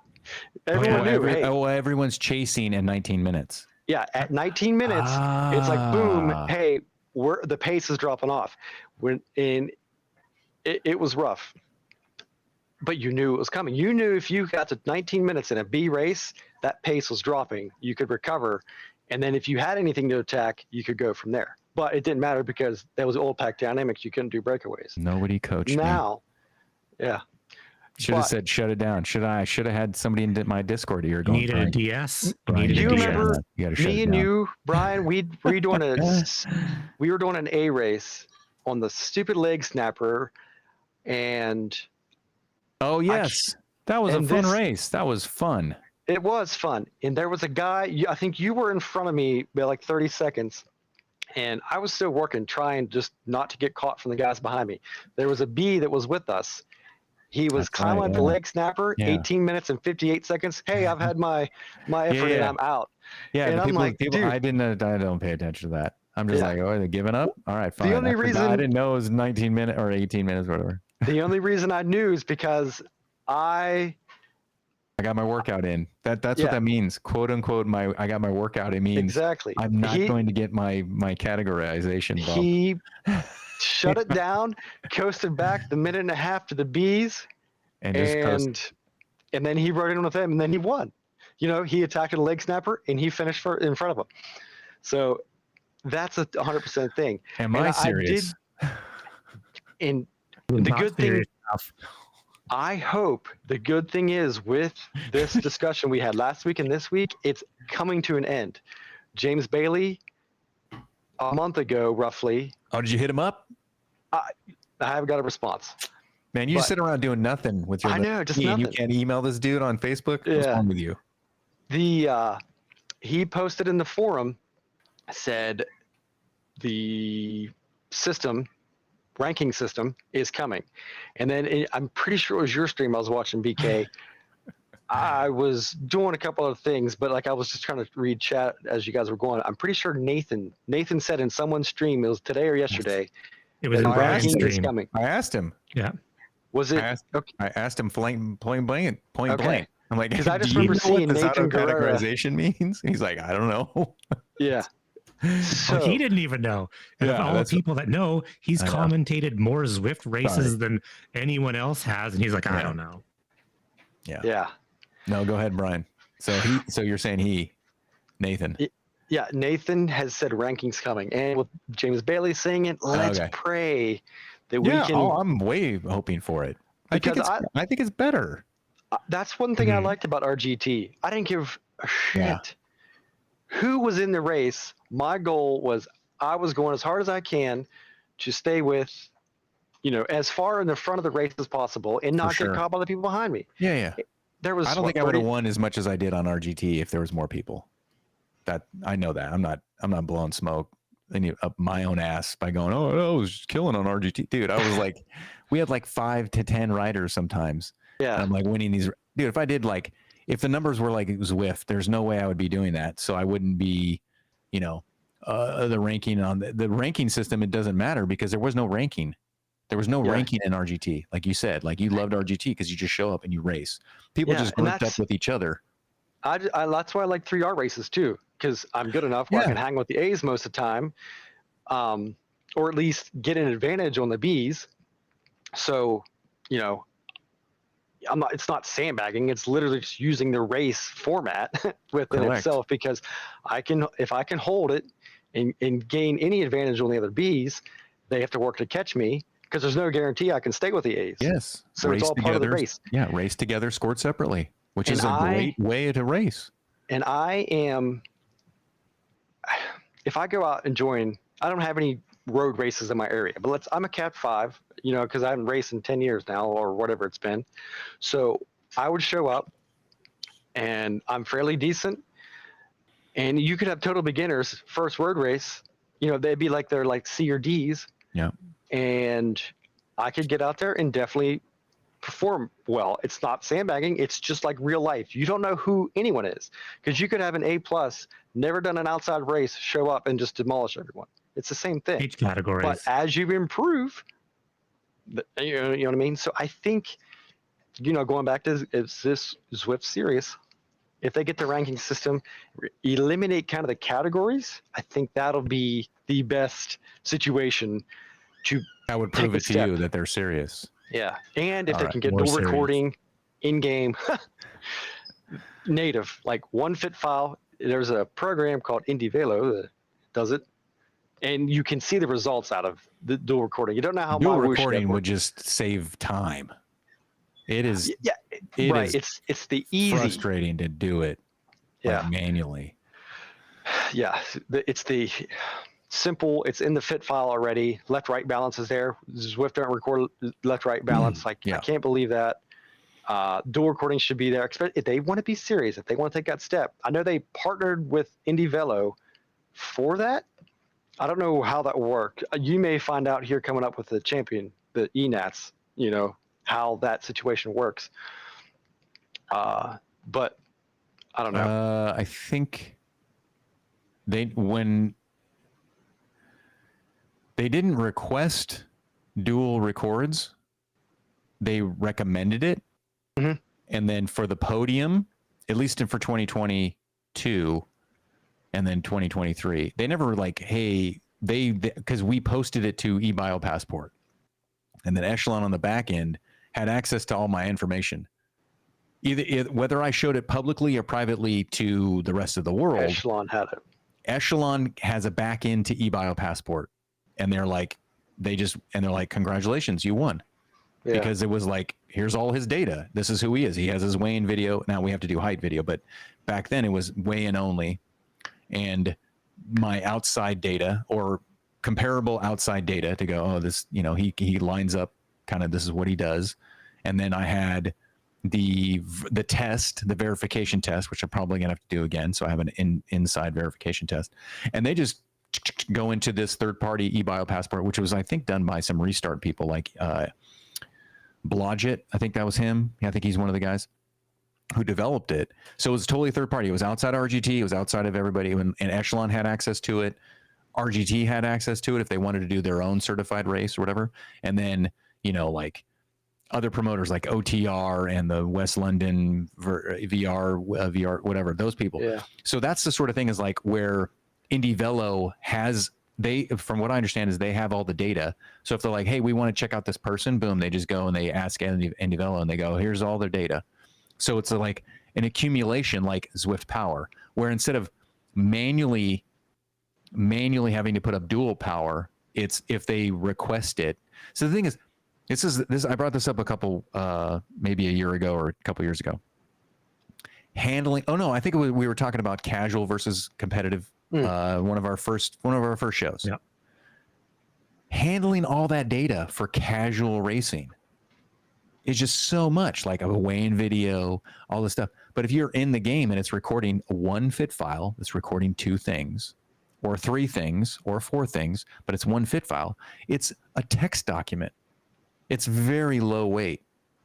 everyone knew, everyone's chasing in 19 minutes. Yeah, at 19 minutes, it's like, boom, hey, the pace is dropping off. It was rough, but you knew it was coming. You knew if you got to 19 minutes in a B race, that pace was dropping. You could recover, and then if you had anything to attack, you could go from there. But it didn't matter because there was old pack dynamics. You couldn't do breakaways. Nobody coached me. Yeah. Should have said shut it down. I should have had somebody in my Discord here going. Needed a DS. Do you remember me and you, Brian? We were doing an A race on the stupid leg snapper, and yes, that was a fun race. That was fun. It was fun, and there was a guy. I think you were in front of me by like 30 seconds. And I was still working, trying just not to get caught from the guys behind me. There was a B that was with us. He was climbing up the leg snapper, 18 minutes and 58 seconds. Hey, I've had my effort and I'm out. Yeah, and I'm like, dude, I don't pay attention to that. I'm just like, they're giving up? All right, fine. The only reason I didn't know it was 19 minutes or 18 minutes, whatever. The only reason I knew is because I got my workout in. That's what that means. Quote unquote, I got my workout. It means exactly. I'm not going to get my categorization bump. He shut it down, coasted back the minute and a half to the Bs, and then he rode in with them, and then he won. He attacked a leg snapper, and he finished in front of him. So that's a 100% thing. Am I serious? And the good thing. I hope the good thing is with this discussion we had last week and this week, it's coming to an end. James Bailey, a month ago, roughly. Oh, did you hit him up? I haven't got a response. Man, you sit around doing nothing with your. I know, just nothing. You can't email this dude on Facebook. What's wrong with you? He posted in the forum, said the ranking system is coming, and then I'm pretty sure it was your stream I was watching, BK. I was doing a couple of things, but like I was just trying to read chat as you guys were going. I'm pretty sure Nathan said in someone's stream, it was today or yesterday, it was in Brian's stream. Is coming. I asked him. Yeah. Was it? I asked him point blank. I'm like, because I just remember seeing Nathan categorization means. He's like, I don't know. Yeah. So, he didn't even know. And of all the people that know, he's commentated more Zwift races than anyone else has, and he's like, I don't know. Yeah. No, go ahead, Brian. So you're saying Nathan. Yeah, Nathan has said rankings coming, and with James Bailey saying it, let's pray that we can. Oh, I'm way hoping for it. I think it's better. That's one thing I liked about RGT. I didn't give a shit who was in the race. My goal was I was going as hard as I can to stay with, as far in the front of the race as possible and not get caught by the people behind me. Yeah. There was. I don't think I would have won as much as I did on RGT if there was more people. That I know that I'm not blowing smoke up my own ass by going, I was killing on RGT, dude. I was like, we had like 5 to 10 riders sometimes. Yeah. And I'm like winning these, dude. If I did if the numbers were like Zwift, there's no way I would be doing that. So I wouldn't be, the ranking on the ranking system. It doesn't matter because there was no ranking. There was no ranking in RGT. Like you said, like you loved RGT because you just show up and you race. People just grouped up with each other. That's why I like 3R races too, because I'm good enough where I can hang with the A's most of the time, or at least get an advantage on the B's. So, it's not sandbagging. It's literally just using the race format within itself, because if I can hold it and gain any advantage on the other B's, they have to work to catch me, because there's no guarantee I can stay with the A's. Yes. So race it's all together, part of the race. Yeah. Race together, scored separately, which is a great way to race. And if I go out and join, I don't have any road races in my area, but I'm a Cat 5, because I haven't raced in 10 years now or whatever it's been. So I would show up and I'm fairly decent, and you could have total beginners first road race, they'd be like, they're like C or D's. Yeah. And I could get out there and definitely perform well. It's not sandbagging. It's just like real life. You don't know who anyone is, because you could have an A+, never done an outside race, show up and just demolish everyone. It's the same thing. Each category. But as you improve, you know what I mean? So I think, going back to, is this Zwift serious? If they get the ranking system, eliminate kind of the categories, I think that'll be the best situation to. I would prove it to you that they're serious. Yeah, and if they can get dual recording in game, native, like one fit file. There's a program called Indivelo that does it, and you can see the results out of the dual recording. You don't know how dual recording would just save time. It is. Yeah, right. It's the easy. Frustrating to do it. Manually. Yeah, it's the simple. It's in the fit file already. Left right balance is there. Zwift don't record left right balance. I can't believe that. Dual recording should be there. If they want to be serious, if they want to take that step. I know they partnered with Indivelo for that. I don't know how that worked. You may find out here coming up with the champion, the ENATs, how that situation works. But I don't know. I think when they didn't request dual records, they recommended it. Mm-hmm. And then for the podium, at least for 2022 and then 2023, they never because we posted it to eBioPassport, and then Echelon on the back end had access to all my information. Whether I showed it publicly or privately to the rest of the world, Echelon had it. Echelon has a back end to eBioPassport, and they're like, congratulations, you won. Yeah. Because it was like, here's all his data. This is who he is. He has his weigh-in video. Now we have to do height video, but back then it was weigh-in only, and my outside data or comparable outside data to go, this, he lines up kind of, this is what he does. And then I had the test, the verification test, which I'm probably gonna have to do again. So I have an inside verification test, and they just go into this third-party eBioPassport, which was, I think, done by some restart people like Blodgett. I think that was him. I think he's one of the guys who developed it. So it was totally third party. It was outside RGT. It was outside of everybody. And Echelon had access to it. RGT had access to it if they wanted to do their own certified race or whatever. And then, like other promoters like OTR and the West London VR, whatever, those people. Yeah. So that's the sort of thing is like where Indivelo has, from what I understand is they have all the data. So if they're like, hey, we want to check out this person, boom, they just go and they ask Indivelo and they go, here's all their data. So it's like an accumulation like Zwift Power, where instead of manually having to put up dual power, it's if they request it. So the thing is, This. I brought this up a couple, maybe a year ago or a couple years ago. Handling. Oh no, I think we were talking about casual versus competitive. One of our first shows. Yeah. Handling all that data for casual racing is just so much, like a weigh-in video, all this stuff. But if you're in the game and it's recording one fit file, it's recording 2 things, or 3 things, or 4 things, but it's one fit file. It's a text document. It's very low weight,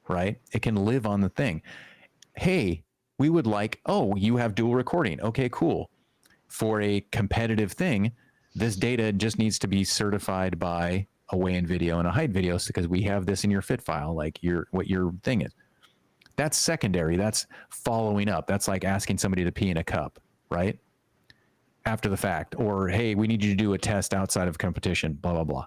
right? It can live on the thing. Hey, we would like, oh, you have dual recording. Okay, cool. For a competitive thing, this data just needs to be certified by a weigh-in video and a height video because we have this in your fit file, like what your thing is. That's secondary. That's following up. That's like asking somebody to pee in a cup, right? After the fact. Or, hey, we need you to do a test outside of competition, blah, blah, blah.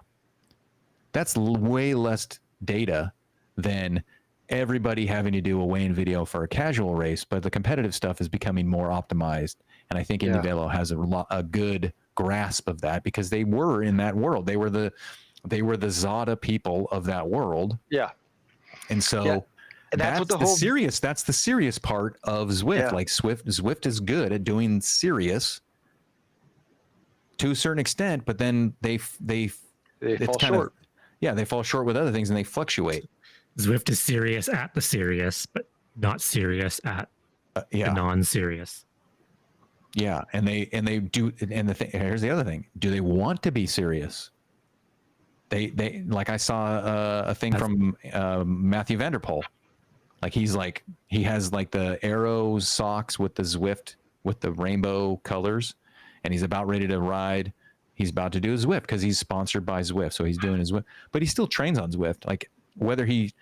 That's way less data than everybody having to do a weigh-in video for a casual race, but the competitive stuff is becoming more optimized. And I think Indy Velo has a good grasp of that because they were in that world. They were the Zada people of that world. Yeah. And so that's the serious part of Zwift. Yeah. Like Zwift is good at doing serious to a certain extent, but then they fall short. They fall short with other things and they fluctuate. Zwift is serious at the serious, but not serious at the non-serious. Yeah, and they do, and here's the other thing: do they want to be serious? They like I saw a thing from Matthew Vanderpool. Like he has like the Arrow socks with the Zwift with the rainbow colors, and he's about ready to ride. He's about to do his Zwift because he's sponsored by Zwift, so he's doing his Zwift. But he still trains on Zwift. Like whether he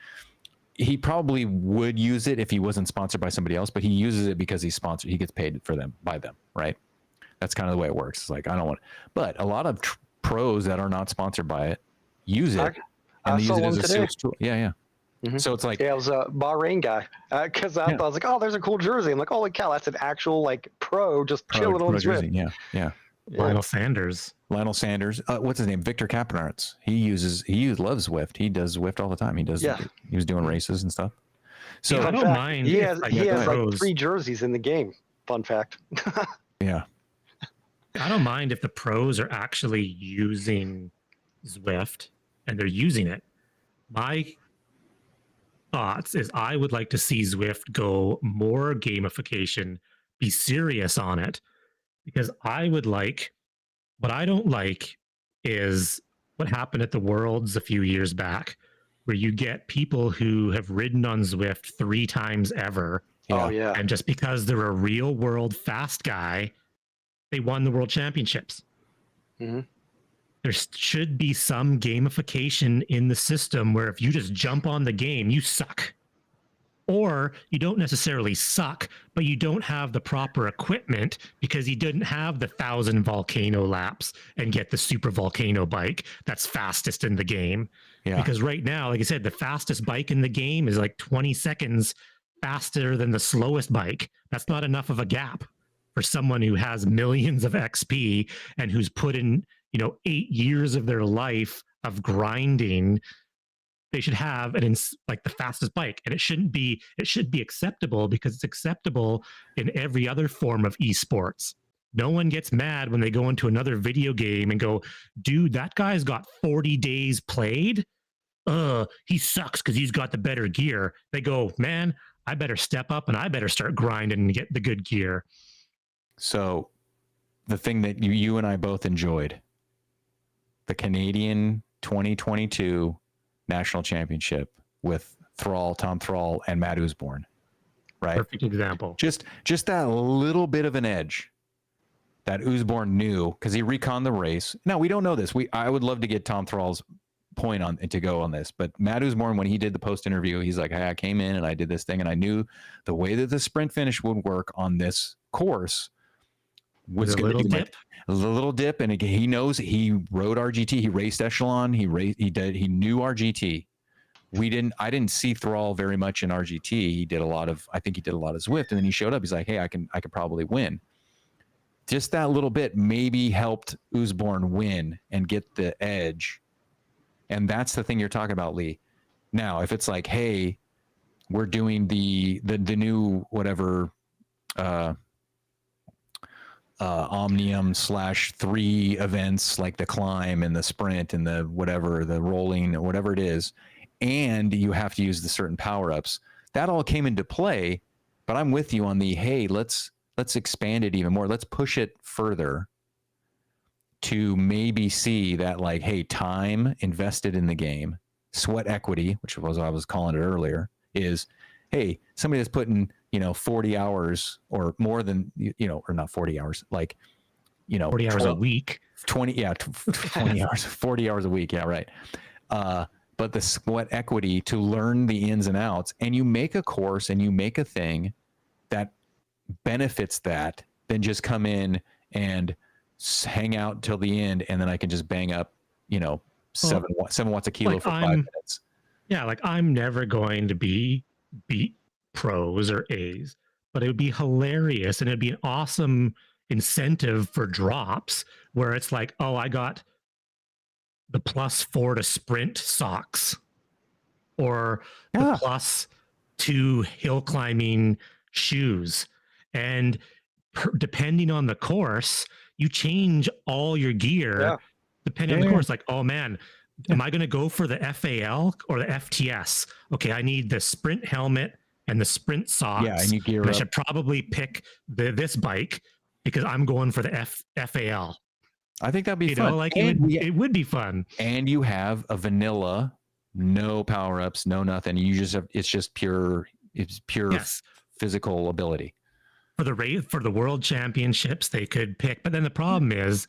probably would use it if he wasn't sponsored by somebody else, but he uses it because he's sponsored. He gets paid by them, right? That's kind of the way it works. It's like I don't want, but a lot of pros that are not sponsored by it use it, and they use it as a sales tool. Yeah. Mm-hmm. So it's like it was a Bahrain guy because I was like, oh, there's a cool jersey. I'm like, holy cow, that's an actual like pro just chilling on Zwift. Yeah. Lionel Sanders. What's his name? Victor Kapenarts. He loves Zwift. He does Zwift all the time. He was doing races and stuff. So I don't mind. He has like 3 jerseys in the game. Fun fact. Yeah. I don't mind if the pros are actually using Zwift and they're using it. My thoughts is I would like to see Zwift go more gamification, be serious on it, because what I don't like is what happened at the Worlds a few years back, where you get people who have ridden on Zwift 3 times ever. Oh yeah. And just because they're a real world fast guy, they won the world championships. Mm-hmm. There should be some gamification in the system where if you just jump on the game, you suck. Or you don't necessarily suck, but you don't have the proper equipment because you didn't have the 1,000 volcano laps and get the super volcano bike that's fastest in the game. Yeah. Because right now, like I said, the fastest bike in the game is like 20 seconds faster than the slowest bike. That's not enough of a gap for someone who has millions of XP and who's put in, 8 years of their life of grinding. They should have like the fastest bike, and it should be acceptable because it's acceptable in every other form of esports. No one gets mad when they go into another video game and go, dude, that guy's got 40 days played. He sucks because he's got the better gear. They go, man, I better step up and I better start grinding and get the good gear. So the thing that you and I both enjoyed, the Canadian 2022 National Championship with Thom Thrall and Matt Usborne, right? Perfect example. Just that little bit of an edge that Usborne knew because he reconned the race. Now we don't know this. I would love to get Thom Thrall's point to go on this, but Matt Usborne, when he did the post interview, he's like, "Hey, I came in and I did this thing, and I knew the way that the sprint finish would work on this course was a little dip." A little dip, and he knows he rode RGT. He raced Echelon. He knew RGT. I didn't see Thrall very much in RGT. I think he did a lot of Zwift, and then he showed up. He's like, hey, I could probably win. Just that little bit maybe helped Usborne win and get the edge. And that's the thing you're talking about, Lee. Now, if it's like, hey, we're doing the new whatever Omnium /3 events like the climb and the sprint and the whatever, the rolling or whatever it is, and you have to use the certain power-ups, that all came into play. But I'm with you on the, hey, let's expand it even more. Let's push it further to maybe see that, like, hey, time invested in the game, sweat equity, which was what I was calling it earlier, is, hey, somebody that's putting, 40 hours or more than, or not 40 hours, like, 40 hours 12, a week. 20, yeah, 20 hours, 40 hours a week. Yeah, right. But the sweat equity to learn the ins and outs, and you make a course and you make a thing that benefits that, then just come in and hang out till the end, and then I can just bang up, 7 watts a kilo like for 5 minutes. Yeah, like I'm never going to beat pros or A's, but it would be hilarious and it'd be an awesome incentive for drops where it's like, oh, I got the +4 to sprint socks or the +2 hill climbing shoes. And depending on the course, you change all your gear depending on the course. Like, oh man, am I going to go for the FAL or the FTS? Okay, I need the sprint helmet and the sprint socks. Yeah, and you gear up. I should probably pick this bike because I'm going for the FAL. I think that'd be fun. It would be fun. And you have a vanilla, no power ups, no nothing. You just have, it's pure physical ability. For the world championships, they could pick, but then the problem is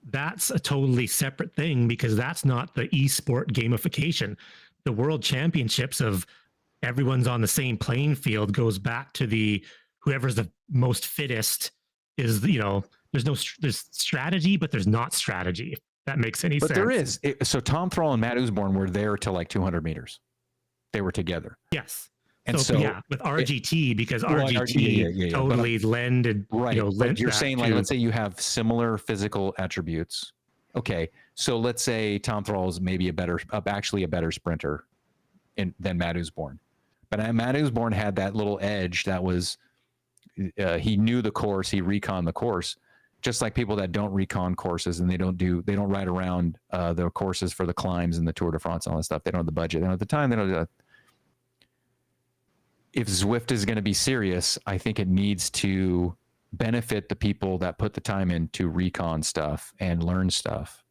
that's a totally separate thing because that's not the esport gamification. The world championships of everyone's on the same playing field goes back to the whoever's the most fittest is, there's strategy, but there's not strategy. If that makes any sense. But there is. So Thom, Thrall, and Matt Usborne were there till like 200 meters. They were together. Yes. And so with RGT, because RGT totally lended, right. But you're saying, like, let's say you have similar physical attributes. Okay. So let's say Thom Thrall is maybe actually a better sprinter than Matt Usborne. But Matt Usborne had that little edge that was, he knew the course, he reconned the course, just like people that don't recon courses and they don't ride around the courses for the climbs and the Tour de France and all that stuff. They don't have the budget. They don't have the time. They don't have if Zwift is going to be serious, I think it needs to benefit the people that put the time in to recon stuff and learn stuff,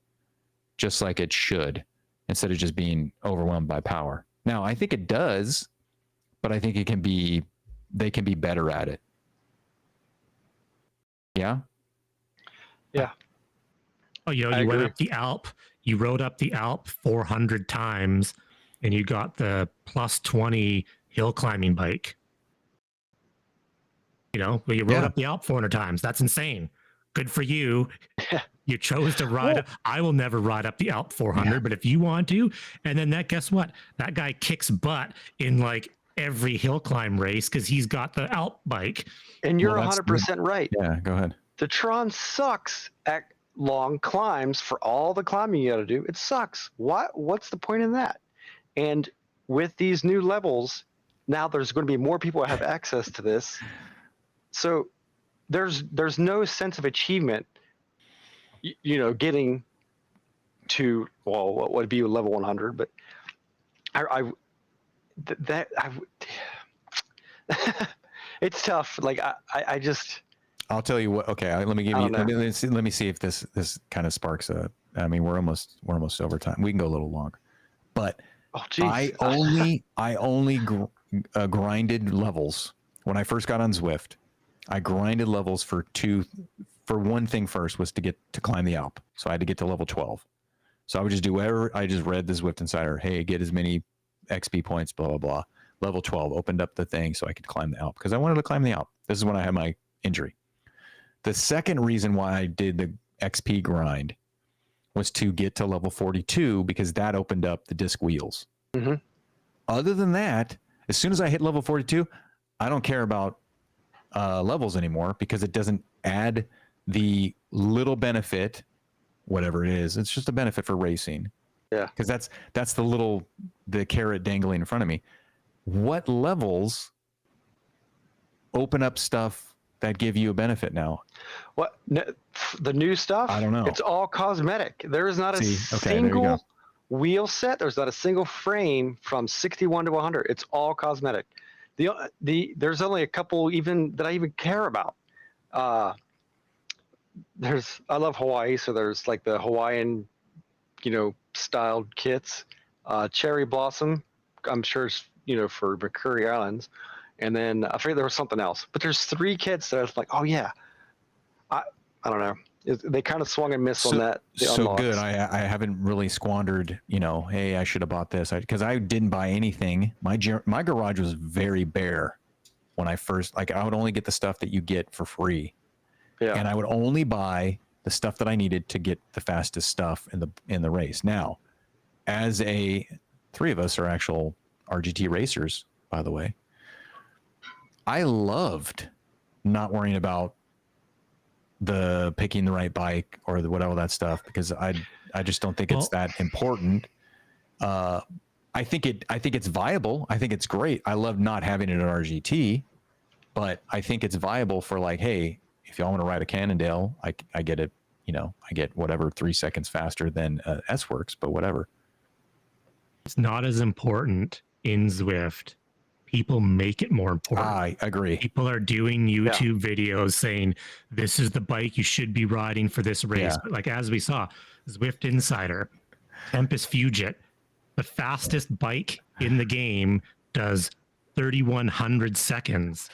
just like it should, instead of just being overwhelmed by power. Now, I think it does, but I think they can be better at it. Yeah? Yeah. Oh, you went up the Alp, you rode up the Alp 400 times, and you got the +20 hill climbing bike. You rode up the Alp 400 times. That's insane. Good for you. You chose to ride. I will never ride up the Alp 400, but if you want to, and then guess what? That guy kicks butt in like every hill climb race because he's got the Alp bike. And you're 100% right. Yeah, go ahead. The Tron sucks at long climbs for all the climbing you got to do. It sucks. What's the point in that? And with these new levels, now there's going to be more people that have access to this. So there's no sense of achievement, getting to, well, what would be level 100, but it's tough. Like I just, I'll tell you what. Okay, let me give you. Let me see if this kind of sparks a. I mean, we're almost over time. We can go a little longer, but I only grinded levels when I first got on Zwift. I grinded levels for one thing. First was to get to climb the Alp, so I had to get to level 12. So I would just do whatever. I just read the Zwift Insider. Hey, get as many XP points. Blah blah blah. Level 12 opened up the thing so I could climb the Alp because I wanted to climb the Alp. This is when I had my injury. The second reason why I did the XP grind was to get to level 42 because that opened up the disc wheels. Mm-hmm. Other than that, as soon as I hit level 42, I don't care about levels anymore because it doesn't add the little benefit, whatever it is. It's just a benefit for racing Yeah. Because that's the carrot dangling in front of me. What levels open up stuff that give you a benefit now? What the new stuff? I don't know. It's all cosmetic. There is not a Okay, there you go. single wheel set. There's not a single frame from 61 to 100. It's all cosmetic. There's only a couple even that I even care about. I love Hawaii, so there's like the Hawaiian, styled kits. Cherry Blossom, I'm sure it's for McCurry Islands, and then I forget there was something else. But there's 3 kits that I was like, oh yeah, I don't know. They kind of swung and missed on that. So good. I haven't really squandered. Hey, I should have bought this because I didn't buy anything. My garage was very bare when I first I would only get the stuff that you get for free. Yeah. And I would only buy the stuff that I needed to get the fastest stuff in the race. Now, as 3 of us are actual RGT racers, by the way, I loved not worrying about the picking the right bike or whatever that stuff, because I just don't think it's that important. I think it's viable. I think it's great. I love not having it at RGT, but I think it's viable for like, hey, if y'all want to ride a Cannondale, I get it. I get whatever 3 seconds faster than S-Works, but whatever. It's not as important in Zwift. People make it more important. I agree. People are doing YouTube videos saying, this is the bike you should be riding for this race. Yeah. But like, as we saw, Zwift Insider, Tempest Fugit, the fastest bike in the game does 3,100 seconds.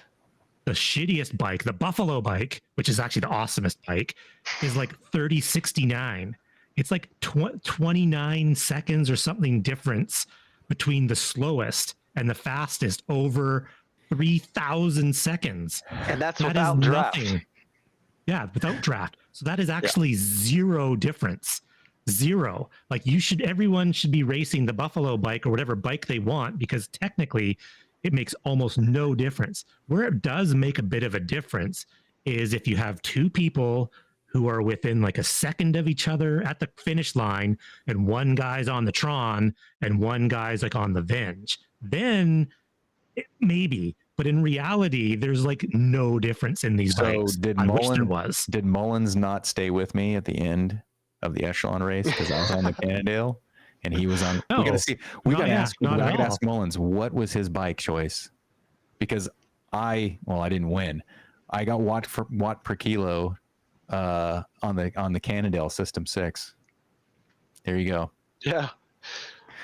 The shittiest bike, the Buffalo bike, which is actually the awesomest bike, is like 3069. It's like 29 seconds or something difference between the slowest and the fastest over 3,000 seconds. And that's without draft. Yeah, without draft. So that is actually zero difference. Zero. Like everyone should be racing the Buffalo bike or whatever bike they want, because technically it makes almost no difference. Where it does make a bit of a difference is if you have 2 people who are within like a second of each other at the finish line, and one guy's on the Tron and one guy's like on the Venge. Then maybe, but in reality, there's like no difference in these bikes. I wish there was. Did Mullins not stay with me at the end of the Echelon race because I was on the Cannondale and he was on? No, we gotta see. We gotta ask. I gotta all. ask Mullins what was his bike choice, because I didn't win. I got watt per kilo on the Cannondale System 6. There you go. Yeah.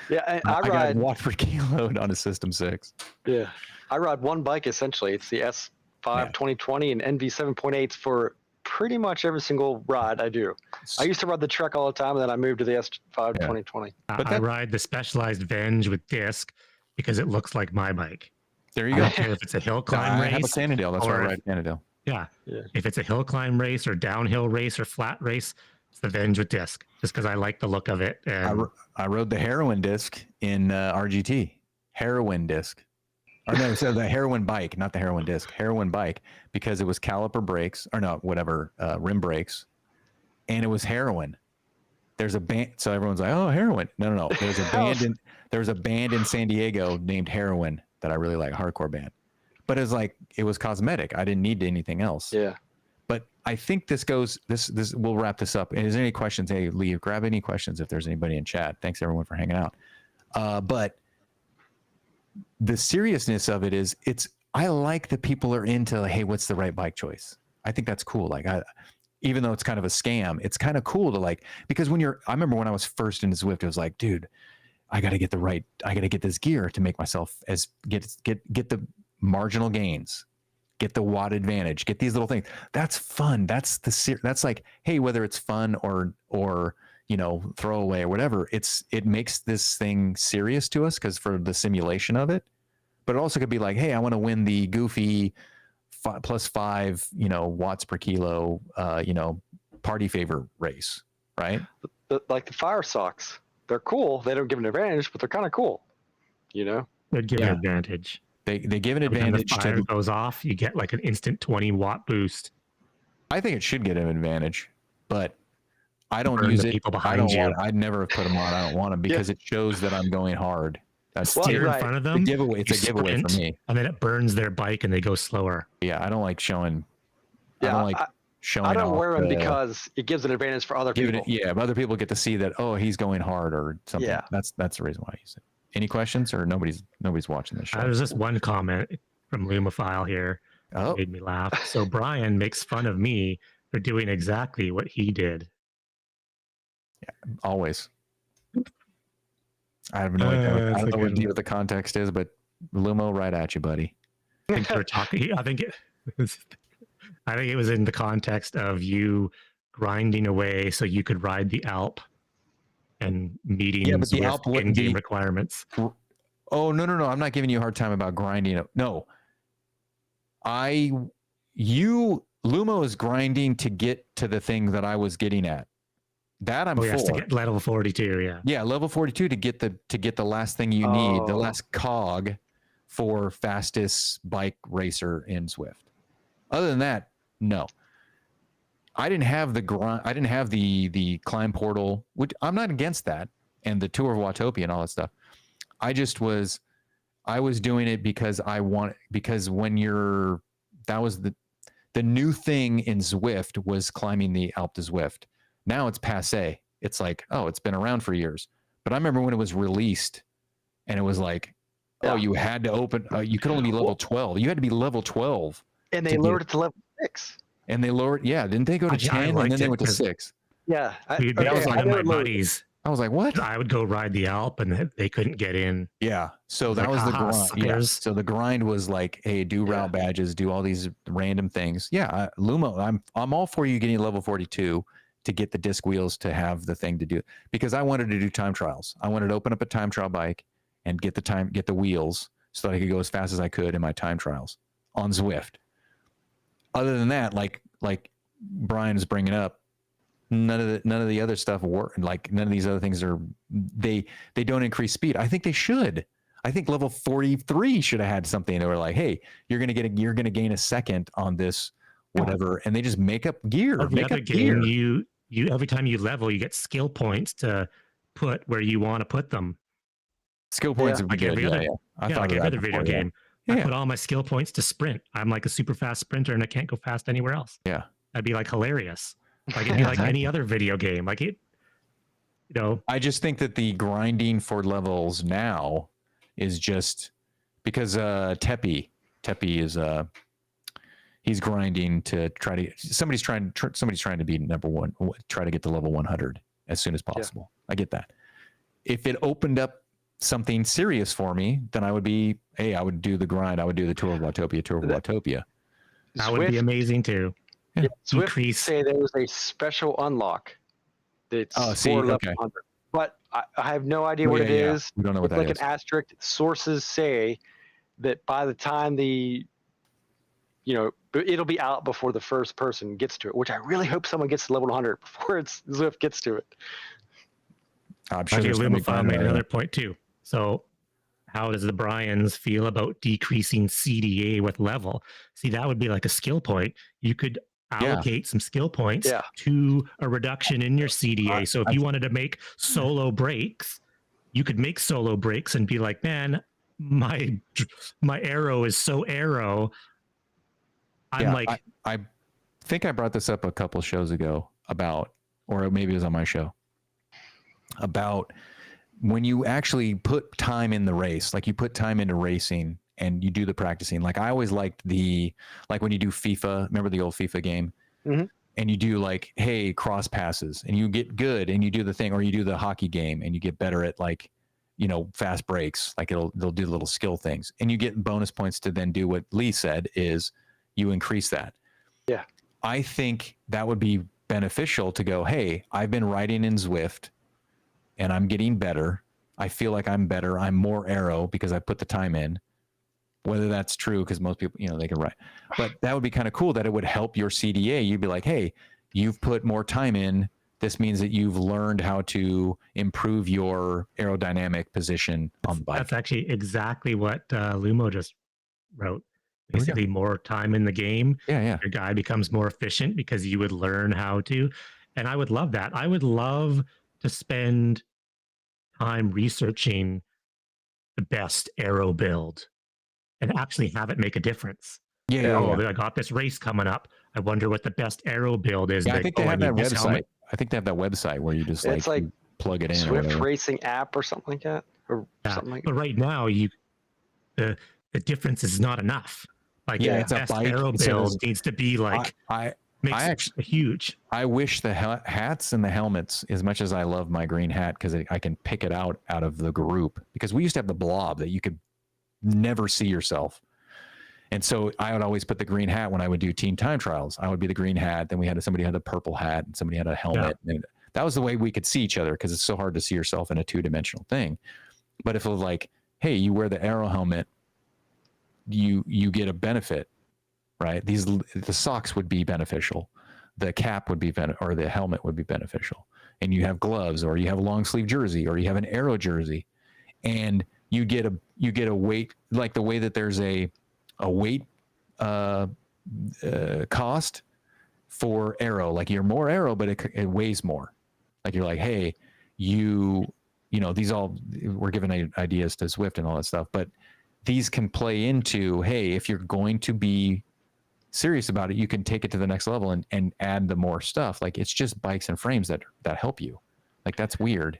Yeah, and I got watt per kilo on a System 6. Yeah, I ride one bike essentially. It's the S5 2020 and NV 7.8s for pretty much every single ride I do. I used to ride the Trek all the time, and then I moved to the S5 2020. But I ride the Specialized Venge with disc because it looks like my bike. There you I go. don't care if it's a hill climb race. I have a Cannondale. That's why I ride Cannondale. Yeah. If it's a hill climb race or downhill race or flat race, it's the Venge with disc, just because I like the look of it. And I rode the Heroin disc in RGT. Heroin disc. Or no, so the Heroin bike, not the Heroin disc. Heroin bike, because it was caliper brakes, or no, whatever, rim brakes, and it was Heroin. There's a band, so everyone's like, "Oh, Heroin." No. There's a band in San Diego named Heroin that I really like, a hardcore band. But it was cosmetic. I didn't need anything else. Yeah. But I think this we'll wrap this up. Is there any questions? Hey, Lee, grab any questions if there's anybody in chat. Thanks everyone for hanging out. But the seriousness of it is, I like that people are into like, hey, what's the right bike choice? I think that's cool. Like even though it's kind of a scam, it's kind of cool to because I remember when I was first into Zwift, it was like, dude, I got to get this gear to make myself get the marginal gains, get the watt advantage, get these little things. That's fun. That's like, hey, whether it's fun or throwaway or whatever, it makes this thing serious to us because for the simulation of it. But it also could be like, hey, I want to win the goofy +5 watts per kilo party favor race, right? Like the fire socks, they're cool. They don't give an advantage, but they're kind of cool. They'd give an advantage. They give an When advantage the fire goes off, you get like an instant 20 watt boost. I think it should get an advantage, but I don't burn use the it. people I behind don't you. want. I'd never have put them on. I don't want them because it shows that I'm going hard. That's Steer in front of them. giveaway. It's a giveaway for me. And then it burns their bike and they go slower. Yeah, I don't like showing. Yeah, I don't like showing. I don't off wear them because it gives an advantage for other people. Yeah, but other people get to see that. Oh, he's going hard or something. Yeah. That's the reason why I use it. Any questions or nobody's watching this show? There's just one comment from Lumophile here. Oh, Made me laugh. So Brian makes fun of me for doing exactly what he did. yeah, always. I have no idea. I don't know what the context is, but Lumo, right at you, buddy. I think we're talking. I think it was in the context of you grinding away so you could ride the Alp and meeting but the Alp in-game requirements. Oh no! I'm not giving you a hard time about grinding. No, Lumo is grinding to get to the thing that I was getting at. That I'm yes, to get level 42, yeah. Yeah, level 42 to get the last thing you need, the last cog for fastest bike racer in Zwift. Other than that, no. I didn't have the grind. I didn't have the climb portal, which I'm not against that, and the tour of Watopia and all that stuff. I was doing it because that was the new thing in Zwift was climbing the Alpe de Zwift. Now it's passé. It's like, oh, it's been around for years. But I remember when it was released and it was like, oh, you had to open, you could only be level 12. You had to be level 12. And they lowered it to level 6. And they lowered, didn't they go to 10 and then they went to 6? Yeah. That was like my buddies. I was like, what? I would go ride the Alp and they couldn't get in. Yeah. So that was the grind. Suckers. Yeah. So the grind was like, hey, do route badges, do all these random things. Yeah. Lumo, I'm all for you getting level 42 to get the disc wheels to have the thing to do, because I wanted to do time trials. I wanted to open up a time trial bike and get the wheels so that I could go as fast as I could in my time trials on Zwift. Other than that, like Brian is bringing up, none of the other stuff work. Like none of these other things they don't increase speed. I think they should. I think level 43 should have had something. They were like, hey, you're gonna gain a second on this whatever, and they just make up gear. You every time you level, you get skill points to put where you want to put them. Skill points would be good. Like every other video game. Yeah. I put all my skill points to sprint. I'm like a super fast sprinter and I can't go fast anywhere else. Yeah. That'd be like hilarious. Like it'd be like any other video game. Like it, I just think that the grinding for levels now is just because Teppy is he's grinding to try to somebody's trying to be number one, try to get to level 100 as soon as possible. Yeah. I get that. If it opened up something serious for me, then I would be, hey, I would do the grind. I would do the tour of Watopia. That would be amazing too. Yeah. Zwift say there was a special unlock that's for level 100. But I have no idea what it is. We don't know what that is. An asterisk. Sources say that by the time it'll be out before the first person gets to it, which I really hope someone gets to level 100 before Zwift gets to it. I'm sure Lumify made another point too. So how does the Bryans feel about decreasing CDA with level? See, that would be like a skill point. You could allocate some skill points to a reduction in your CDA. So if you wanted to make solo breaks, you could make solo breaks and be like, man, my arrow is so arrow. I think I brought this up a couple shows ago about, or maybe it was on my show, about when you actually put time in the race, like you put time into racing and you do the practicing. Like I always liked when you do FIFA, remember the old FIFA game? Mm-hmm. And you do like, hey, cross passes and you get good and you do the thing, or you do the hockey game and you get better at fast breaks. Like they'll do little skill things and you get bonus points to then do what Lee said is you increase that. Yeah. I think that would be beneficial to go, hey, I've been riding in Zwift and I'm getting better. I feel like I'm better. I'm more arrow because I put the time in. Whether that's true, because most people, they can ride. But that would be kind of cool that it would help your CDA. You'd be like, hey, you've put more time in. This means that you've learned how to improve your aerodynamic position on the bike. That's actually exactly what Lumo just wrote. Basically, more time in the game. Yeah. Your guy becomes more efficient because you would learn how to. And I would love that. I would love to spend time researching the best aero build and actually have it make a difference. Yeah. Oh, I got this race coming up. I wonder what the best aero build is. Yeah, I Like, think they I have that need this website. helmet. I think they have that website where you just It's like you plug it in or Zwift whatever. racing app or something like that, or Yeah. something like But right now, the difference is not enough. Like, Yeah, the it's a best bike. aero So build needs to be like makes actually, huge. I wish the hats and the helmets, as much as I love my green hat, because I can pick it out of the group. Because we used to have the blob that you could never see yourself. And so I would always put the green hat when I would do team time trials. I would be the green hat. Then we had somebody had a purple hat and somebody had a helmet. Yeah. And that was the way we could see each other, because it's so hard to see yourself in a 2-dimensional thing. But if it was like, hey, you wear the aero helmet, you get a benefit, right? The socks would be beneficial. The cap would be or the helmet would be beneficial. And you have gloves, or you have a long sleeve jersey, or you have an aero jersey, and you get a weight, like the way that there's a weight cost for aero. Like, you're more aero, but it weighs more. Like, you're like, hey, you know, these all, we're giving ideas to Zwift and all that stuff, but these can play into, hey, if you're going to be serious about it, you can take it to the next level and add the more stuff. Like, it's just bikes and frames that help you. Like, that's weird.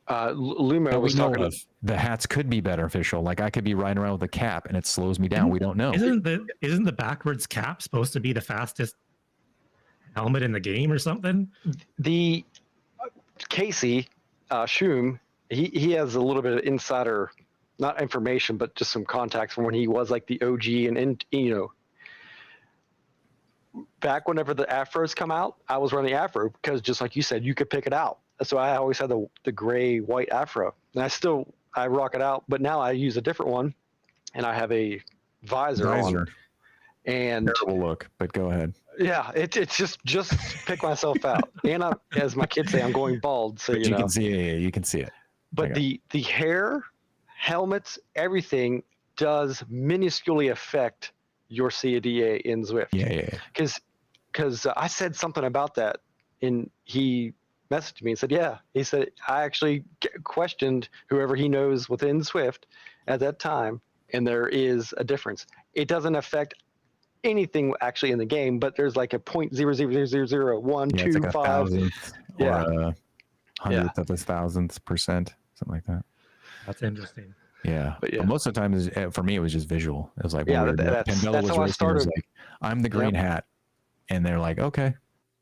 Lumo was talking of. The hats could be beneficial. Like, I could be riding around with a cap and it slows me down. We don't know. Isn't the backwards cap supposed to be the fastest helmet in the game or something? The Casey Schum, he has a little bit of insider, not information, but just some contacts from when he was like the OG, and you know, back whenever the Afros come out, I was running Afro because, just like you said, you could pick it out. So I always had the gray white Afro, and I rock it out. But now I use a different one, and I have a visor. On. And terrible look, but go ahead. Yeah, it's just pick myself out, and as my kids say, I'm going bald. So but you can see it. Yeah, you can see it. But the hair, helmets, everything does minusculely affect your CADA in Zwift. Yeah. Because I said something about that, and he messaged me and said, yeah. He said, I actually questioned whoever he knows within Zwift at that time, and there is a difference. It doesn't affect anything actually in the game, but there's like a 0.0000125. Yeah, or a hundredth of a thousandth percent, something like that. That's interesting. Yeah, but most of the time, for me, it was just visual. It was like, that's how I started. Like, I'm the green hat, and they're like, okay.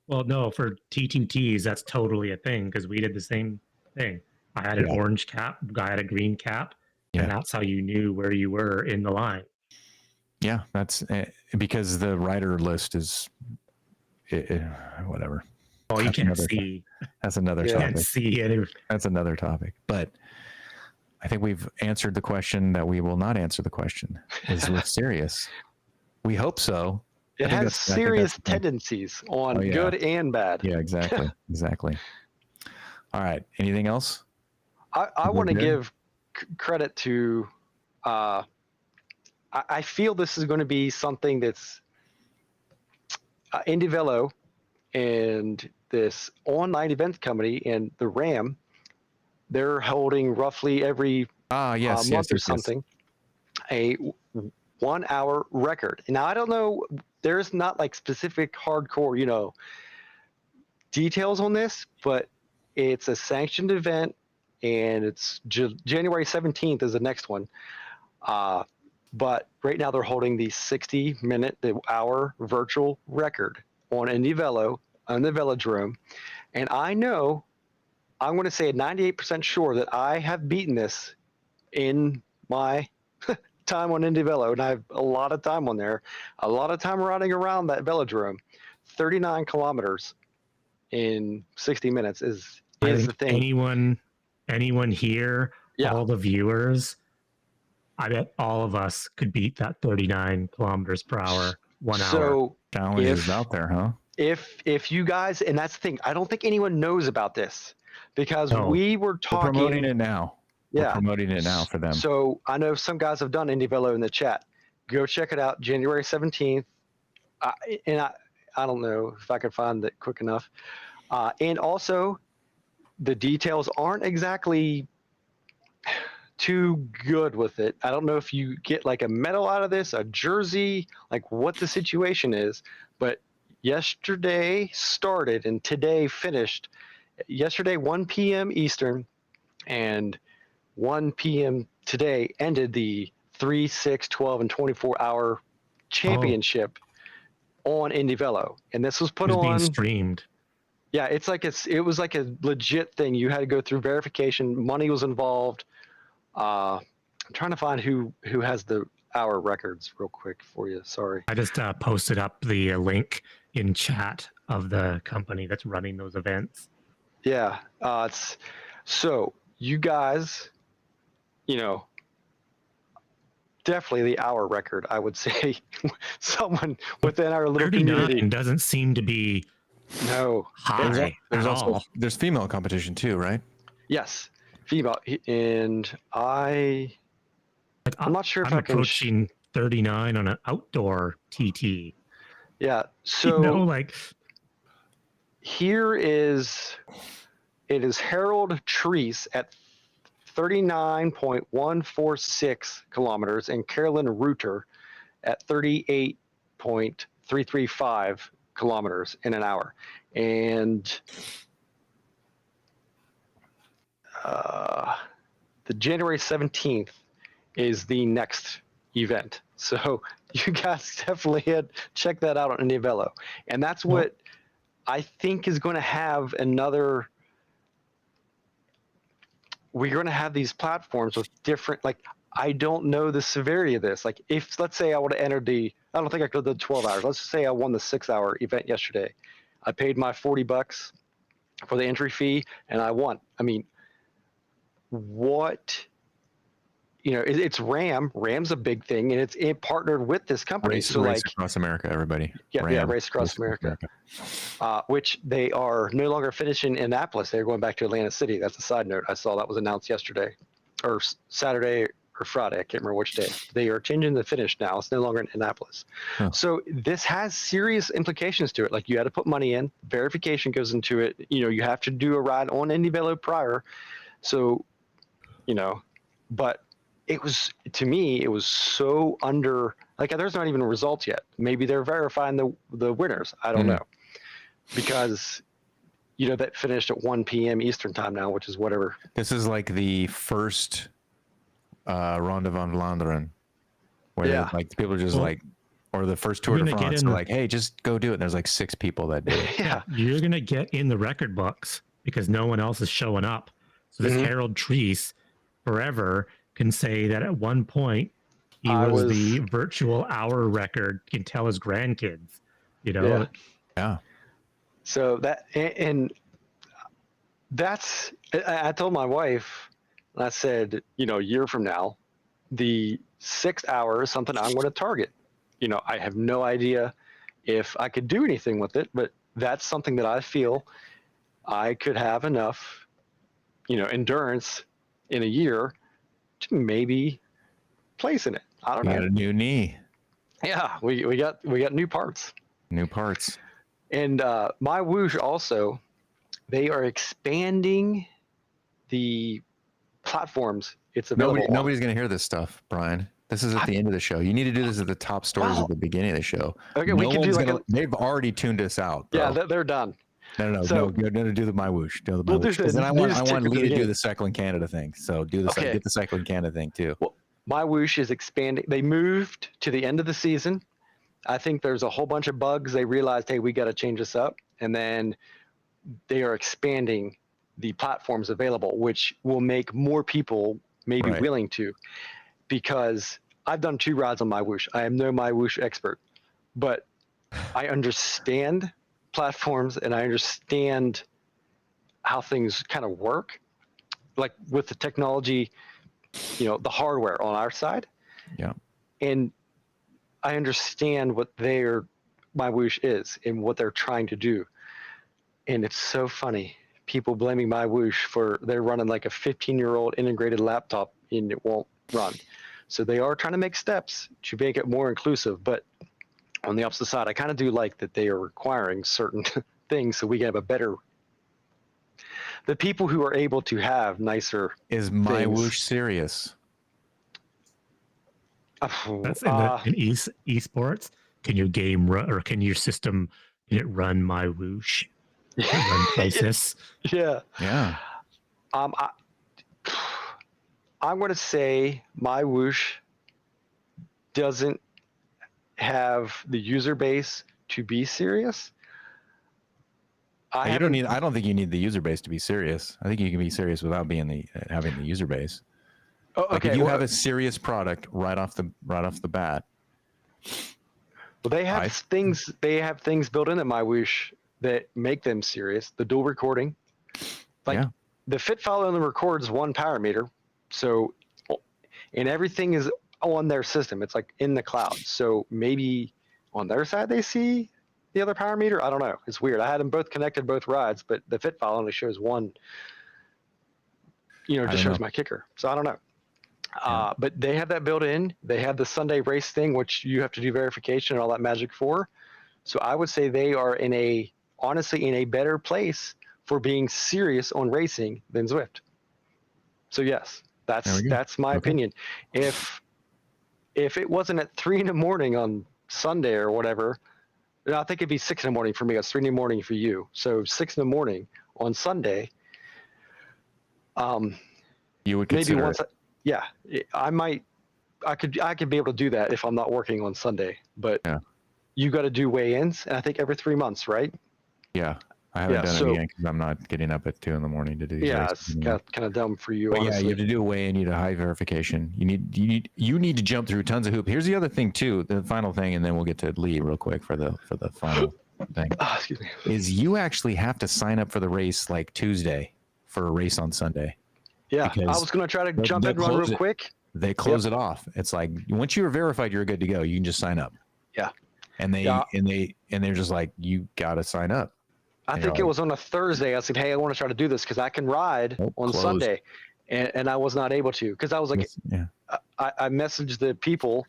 Well, no, for TTTs, that's totally a thing, because we did the same thing. I had an orange cap, I had a green cap, and that's how you knew where you were in the line. Yeah, that's because the rider list is whatever. Oh, you can't see. That's another topic. Can't see any. That's another topic. But I think we've answered the question that we will not answer the question. Is Zwift serious? We hope so. It has serious tendencies on good and bad. Yeah, exactly. All right. Anything else? I want to give credit to, I feel this is going to be something that's Indy Velo and this online event company and the RAM, they're holding roughly every month or something, a 1 hour record. Now, I don't know, there's not like specific hardcore, details on this, but it's a sanctioned event, and it's January 17th is the next one. But right now they're holding the 60-minute, the hour virtual record on Indy Velo, on the velodrome. And I know, I'm going to say 98% sure that I have beaten this in my time on Indy Velo, and I have a lot of time on there, a lot of time riding around that velodrome. 39 kilometers in 60 minutes is the thing. Anyone here, all the viewers, I bet all of us could beat that 39 kilometers per hour, 1 hour. So challenge is out there, huh? If you guys, and that's the thing, I don't think anyone knows about this, because we were talking. We're promoting it now. We're promoting it now for them. So I know some guys have done Indy Velo in the chat. Go check it out, January 17th. And I don't know if I can find it quick enough. And also, the details aren't exactly too good with it. I don't know if you get like a medal out of this, a jersey, like what the situation is. But yesterday started and today finished. Yesterday, 1 p.m. Eastern, and 1 p.m. today ended the 3, 6, 12, and 24-hour championship on IndieVelo. And this was put It was being on. streamed. Yeah, it was like a legit thing. You had to go through verification. Money was involved. I'm trying to find who has the hour records real quick for you. Sorry. I just posted up the link in chat of the company that's running those events. Yeah. It's so you guys, definitely the hour record. I would say someone within our little 39 community. doesn't seem to be high There's at also all. there's female competition too, right? Yes, female, and I'm not sure if I'm I can. approaching 39 on an outdoor TT. Yeah. So like here it is Harold Treese at 39.146 kilometers and Carolyn Reuter at 38.335 kilometers in an hour. And the January 17th is the next event. So you guys definitely check that out on IndieVelo. And that's what I think is going to have another. We're going to have these platforms with different, like, I don't know the severity of this. Like, if, let's say I would have entered I don't think I could have done 12 hours. Let's just say I won the 6-hour event yesterday. I paid my $40 for the entry fee and I won. I mean, what, it's RAM. RAM's a big thing, and it partnered with this company. Race Across America, everybody. Yeah, Race Across America. Which they are no longer finishing in Annapolis. They're going back to Atlantic City. That's a side note. I saw that was announced yesterday, or Saturday or Friday. I can't remember which day. They are changing the finish now. It's no longer in Annapolis. Huh. So this has serious implications to it. Like, you had to put money in. Verification goes into it. You have to do a ride on IndieVelo prior. So, but it was, to me, it was so under, like, there's not even results yet. Maybe they're verifying the winners. I don't know. Because, that finished at 1 p.m. Eastern time now, which is whatever. This is like the first Ronde van Vlaanderen, where like people are just or the first Tour de France, are like, hey, just go do it. And there's like 6 people that do it. Yeah, you're going to get in the record books because no one else is showing up. So this Harold Treese forever can say that at one point he was the virtual hour record. He can tell his grandkids, Yeah. So that's, I told my wife, and I said, a year from now, the 6 hours, something I'm going to target. I have no idea if I could do anything with it, but that's something that I feel I could have enough, endurance in a year to maybe place in it. I don't know. You got a new knee. Yeah, we got new parts. New parts. And my Whoosh also, they are expanding the platforms it's available. Nobody's going to hear this stuff, Brian. This is at the end of the show. You need to do this at the top stories at the beginning of the show. Okay, we can do they've already tuned us out. Bro. Yeah, they're done. No. You're going to do the My Whoosh. Do the My Whoosh. Then I want Lee to do the Cycling Canada thing. So get the Cycling Canada thing too. Well, My Whoosh is expanding. They moved to the end of the season. I think there's a whole bunch of bugs. They realized, hey, we got to change this up. And then they are expanding the platforms available, which will make more people maybe willing to. Because I've done 2 rides on My Whoosh. I am no My Whoosh expert, but I understand platforms and I understand how things kind of work, like with the technology, the hardware on our side. Yeah. And I understand what My Whoosh is and what they're trying to do. And it's so funny. People blaming My Whoosh for they're running like a 15-year-old integrated laptop and it won't run. So they are trying to make steps to make it more inclusive. But On the opposite side, I kind of do like that they are requiring certain things so we can have a better. The people who are able to have nicer Is my things. whoosh serious? That's in esports. Can your game run, or can your system, can it run my whoosh? Can it run Crisis? Yeah. Yeah. I'm going to say my whoosh doesn't have the user base to be serious. I don't think you need the user base to be serious. I think you can be serious without being having the user base. Oh, Like okay. if you have a serious product right off the bat. Well, they have things. They have things built into my whoosh that make them serious. The dual recording, like the fit file only records one power meter, so and everything is on their system. It's like in the cloud. So maybe on their side they see the other power meter. I don't know. It's weird. I had them both connected, both rides, but the fit file only shows one. You know, it just shows my kicker. So I don't know. But they have that built in. They have the Sunday race thing, which you have to do verification and all that magic for. So I would say they are honestly in a better place for being serious on racing than Zwift. So yes, that's my opinion. If it wasn't at 3 a.m. on Sunday or whatever, I think it'd be 6 a.m. for me. It's 3 a.m. for you. So 6 a.m. on Sunday. You would consider maybe once. I could be able to do that if I'm not working on Sunday. But you got to do weigh-ins, and I think every 3 months, right? Yeah. I haven't done it yet because I'm not getting up at 2 a.m. to do these races. It's kind of dumb for you, but honestly. you have to do a weigh-in, you need a high verification. You need to jump through tons of hoops. Here's the other thing too, the final thing, and then we'll get to Lee real quick for the final thing. Excuse me. Is you actually have to sign up for the race like Tuesday for a race on Sunday. Yeah, I was going to try to jump in and run real quick. They close it off. It's like once you're verified, you're good to go. You can just sign up. Yeah. And they're just like, you got to sign up. I think it was on a Thursday. I said, hey, I want to try to do this because I can ride on Sunday. And I was not able to because I was like, I messaged the people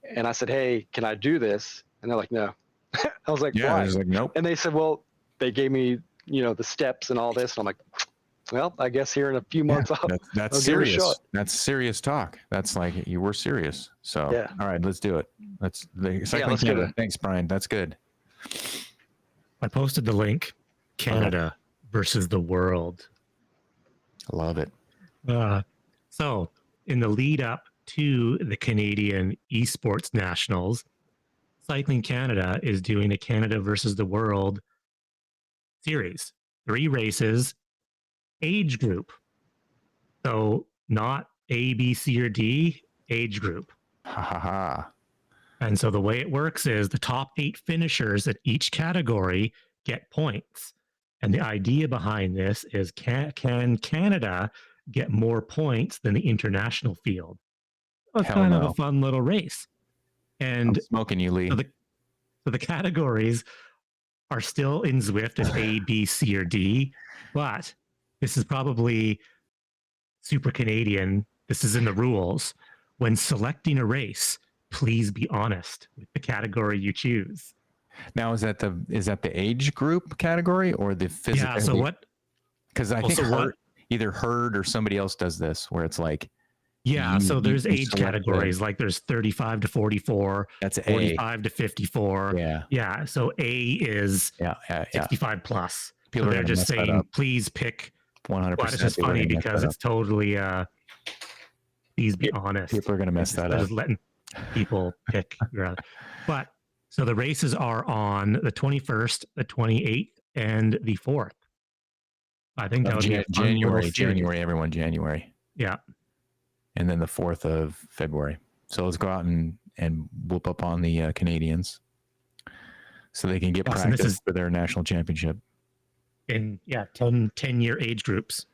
and I said, hey, can I do this? And they're like, no. I was like, why? I was like, nope. And they said, well, they gave me, the steps and all this. And I'm like, well, I guess here in a few months, that's serious. That's serious talk. That's like you were serious. So, all right, let's do it. Let's Canada. Thanks, Brian. That's good. I posted the link. Canada versus the world. I love it. So, in the lead up to the Canadian Esports Nationals, Cycling Canada is doing a Canada versus the world series. 3 races, age group. So, not A, B, C, or D, age group. Ha ha ha. And so the way it works is the top 8 finishers at each category get points. And the idea behind this is can Canada get more points than the international field? It's kind of a fun little race. And I'm smoking you, Lee. So the categories are still in Zwift as A, B, C, or D, but this is probably super Canadian. This is in the rules. When selecting a race, please be honest with the category you choose. Now, is that the age group category or the physical? Yeah. So what? Because I think either Herd or somebody else does this, where it's like. Yeah. So there's age categories, like there's 35 to 44. That's 45 to 54. Yeah. Yeah. So A is 65 plus. People they're just saying, please pick 100%. But it's just funny because it's totally. Please be honest. People are going to mess that up. Just letting people pick. But so the races are on the 21st, the 28th, and the 4th. I think that would be January, everyone, January. Yeah. And then the 4th of February. So let's go out and whoop up on the Canadians so they can get practice for their national championship. In 10-year age groups.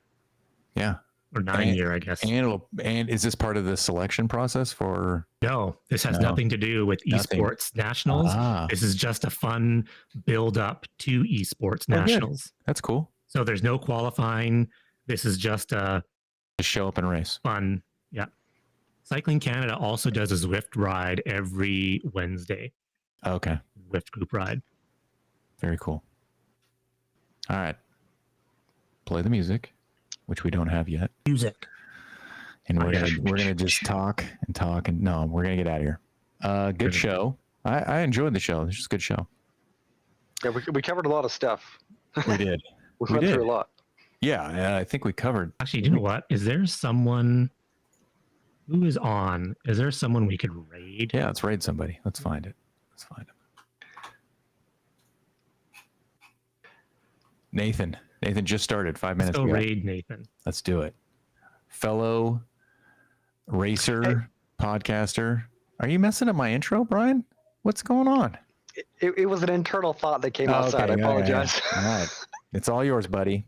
Yeah. Or 9-year, I guess. And is this part of the selection process for? No, this has nothing to do with esports nationals. This is just a fun build up to esports nationals. Good. That's cool. So there's no qualifying. This is just show up and race. Fun. Yeah. Cycling Canada also does a Zwift ride every Wednesday. Okay. Zwift group ride. Very cool. All right. Play the music, which we don't have yet. Music. And we're gonna just talk and no, we're gonna get out of here. Good show. I enjoyed the show. This is a good show. Yeah, we covered a lot of stuff. We did. We went through a lot. Yeah, I think we covered. Actually, you know what? Is there someone who is on? Is there someone we could raid? Yeah, let's raid somebody. Let's find it. Nathan just started 5 minutes Let's go ago. raid Nathan. Let's do it. Fellow racer, podcaster. Are you messing up my intro, Brian? What's going on? It was an internal thought that came outside. Okay, I apologize. All right. It's all yours, buddy.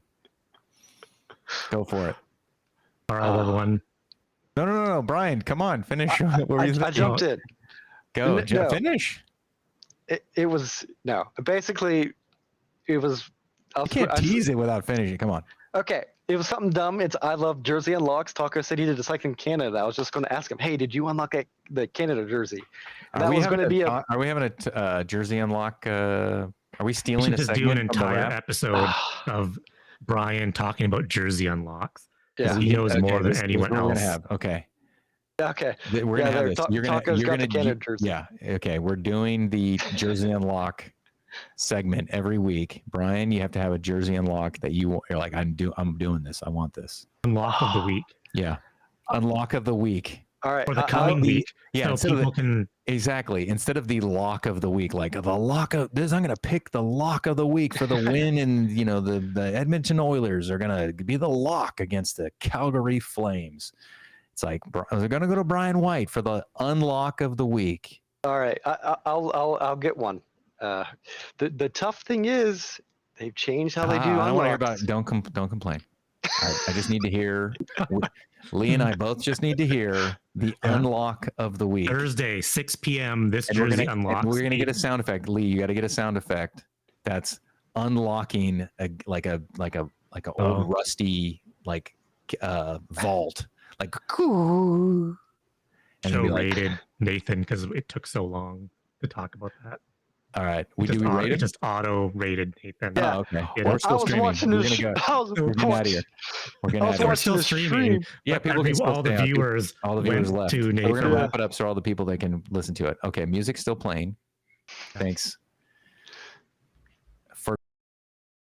Go for it. All right, everyone. No. Brian, come on. Finish. I jumped in. Go. Finish. It was, no. Basically, it was... You can't tease it without finishing. Come on. Okay. It was something dumb. It's I love Jersey Unlocks. Taco said he did a cycling in Canada. I was just going to ask him, hey, did you unlock the Canada jersey? And that was going to be Are we having a Jersey Unlock? Are we stealing We should a just do an segment from the entire rap? episode of Brian talking about Jersey Unlocks. Yeah. He knows more than anyone We're else. gonna have. Okay. Okay. We're gonna have this. Taco's got the Canada jersey. Yeah. Okay. We're doing the Jersey Unlock segment every week. Brian, you have to have a Jersey Unlock that you're like, I'm doing this. I want this. Unlock of the week. Yeah. Unlock of the week. All right. For the coming week. Yeah. So people can. Exactly. Instead of the lock of the week, like the lock of this, I'm going to pick the lock of the week for the win. And, the Edmonton Oilers are going to be the lock against the Calgary Flames. It's like, they're going to go to Brian White for the unlock of the week. All right. I'll get one. The tough thing is they've changed how they do I don't want to hear unlocks. about don't complain. I just need to hear. Lee and I both just need to hear the unlock of the week. Thursday, 6 p.m. This And Jersey unlocks. We're gonna get a sound effect. Lee, you got to get a sound effect that's unlocking like a old rusty vault, like. And Show be like, rated Nathan because it took so long to talk about that. all right, We rate it? just auto rated Nathan. Yeah. Oh, okay. Yeah, We're I still streaming. We're gonna go. We're getting out of here. We're getting out of here. We're still streaming. Yeah, but people can still all the stay on. viewers, All the viewers went left. to We're Nathan. gonna wrap it up so all the people they can listen to it. Okay, music's still playing. Thanks.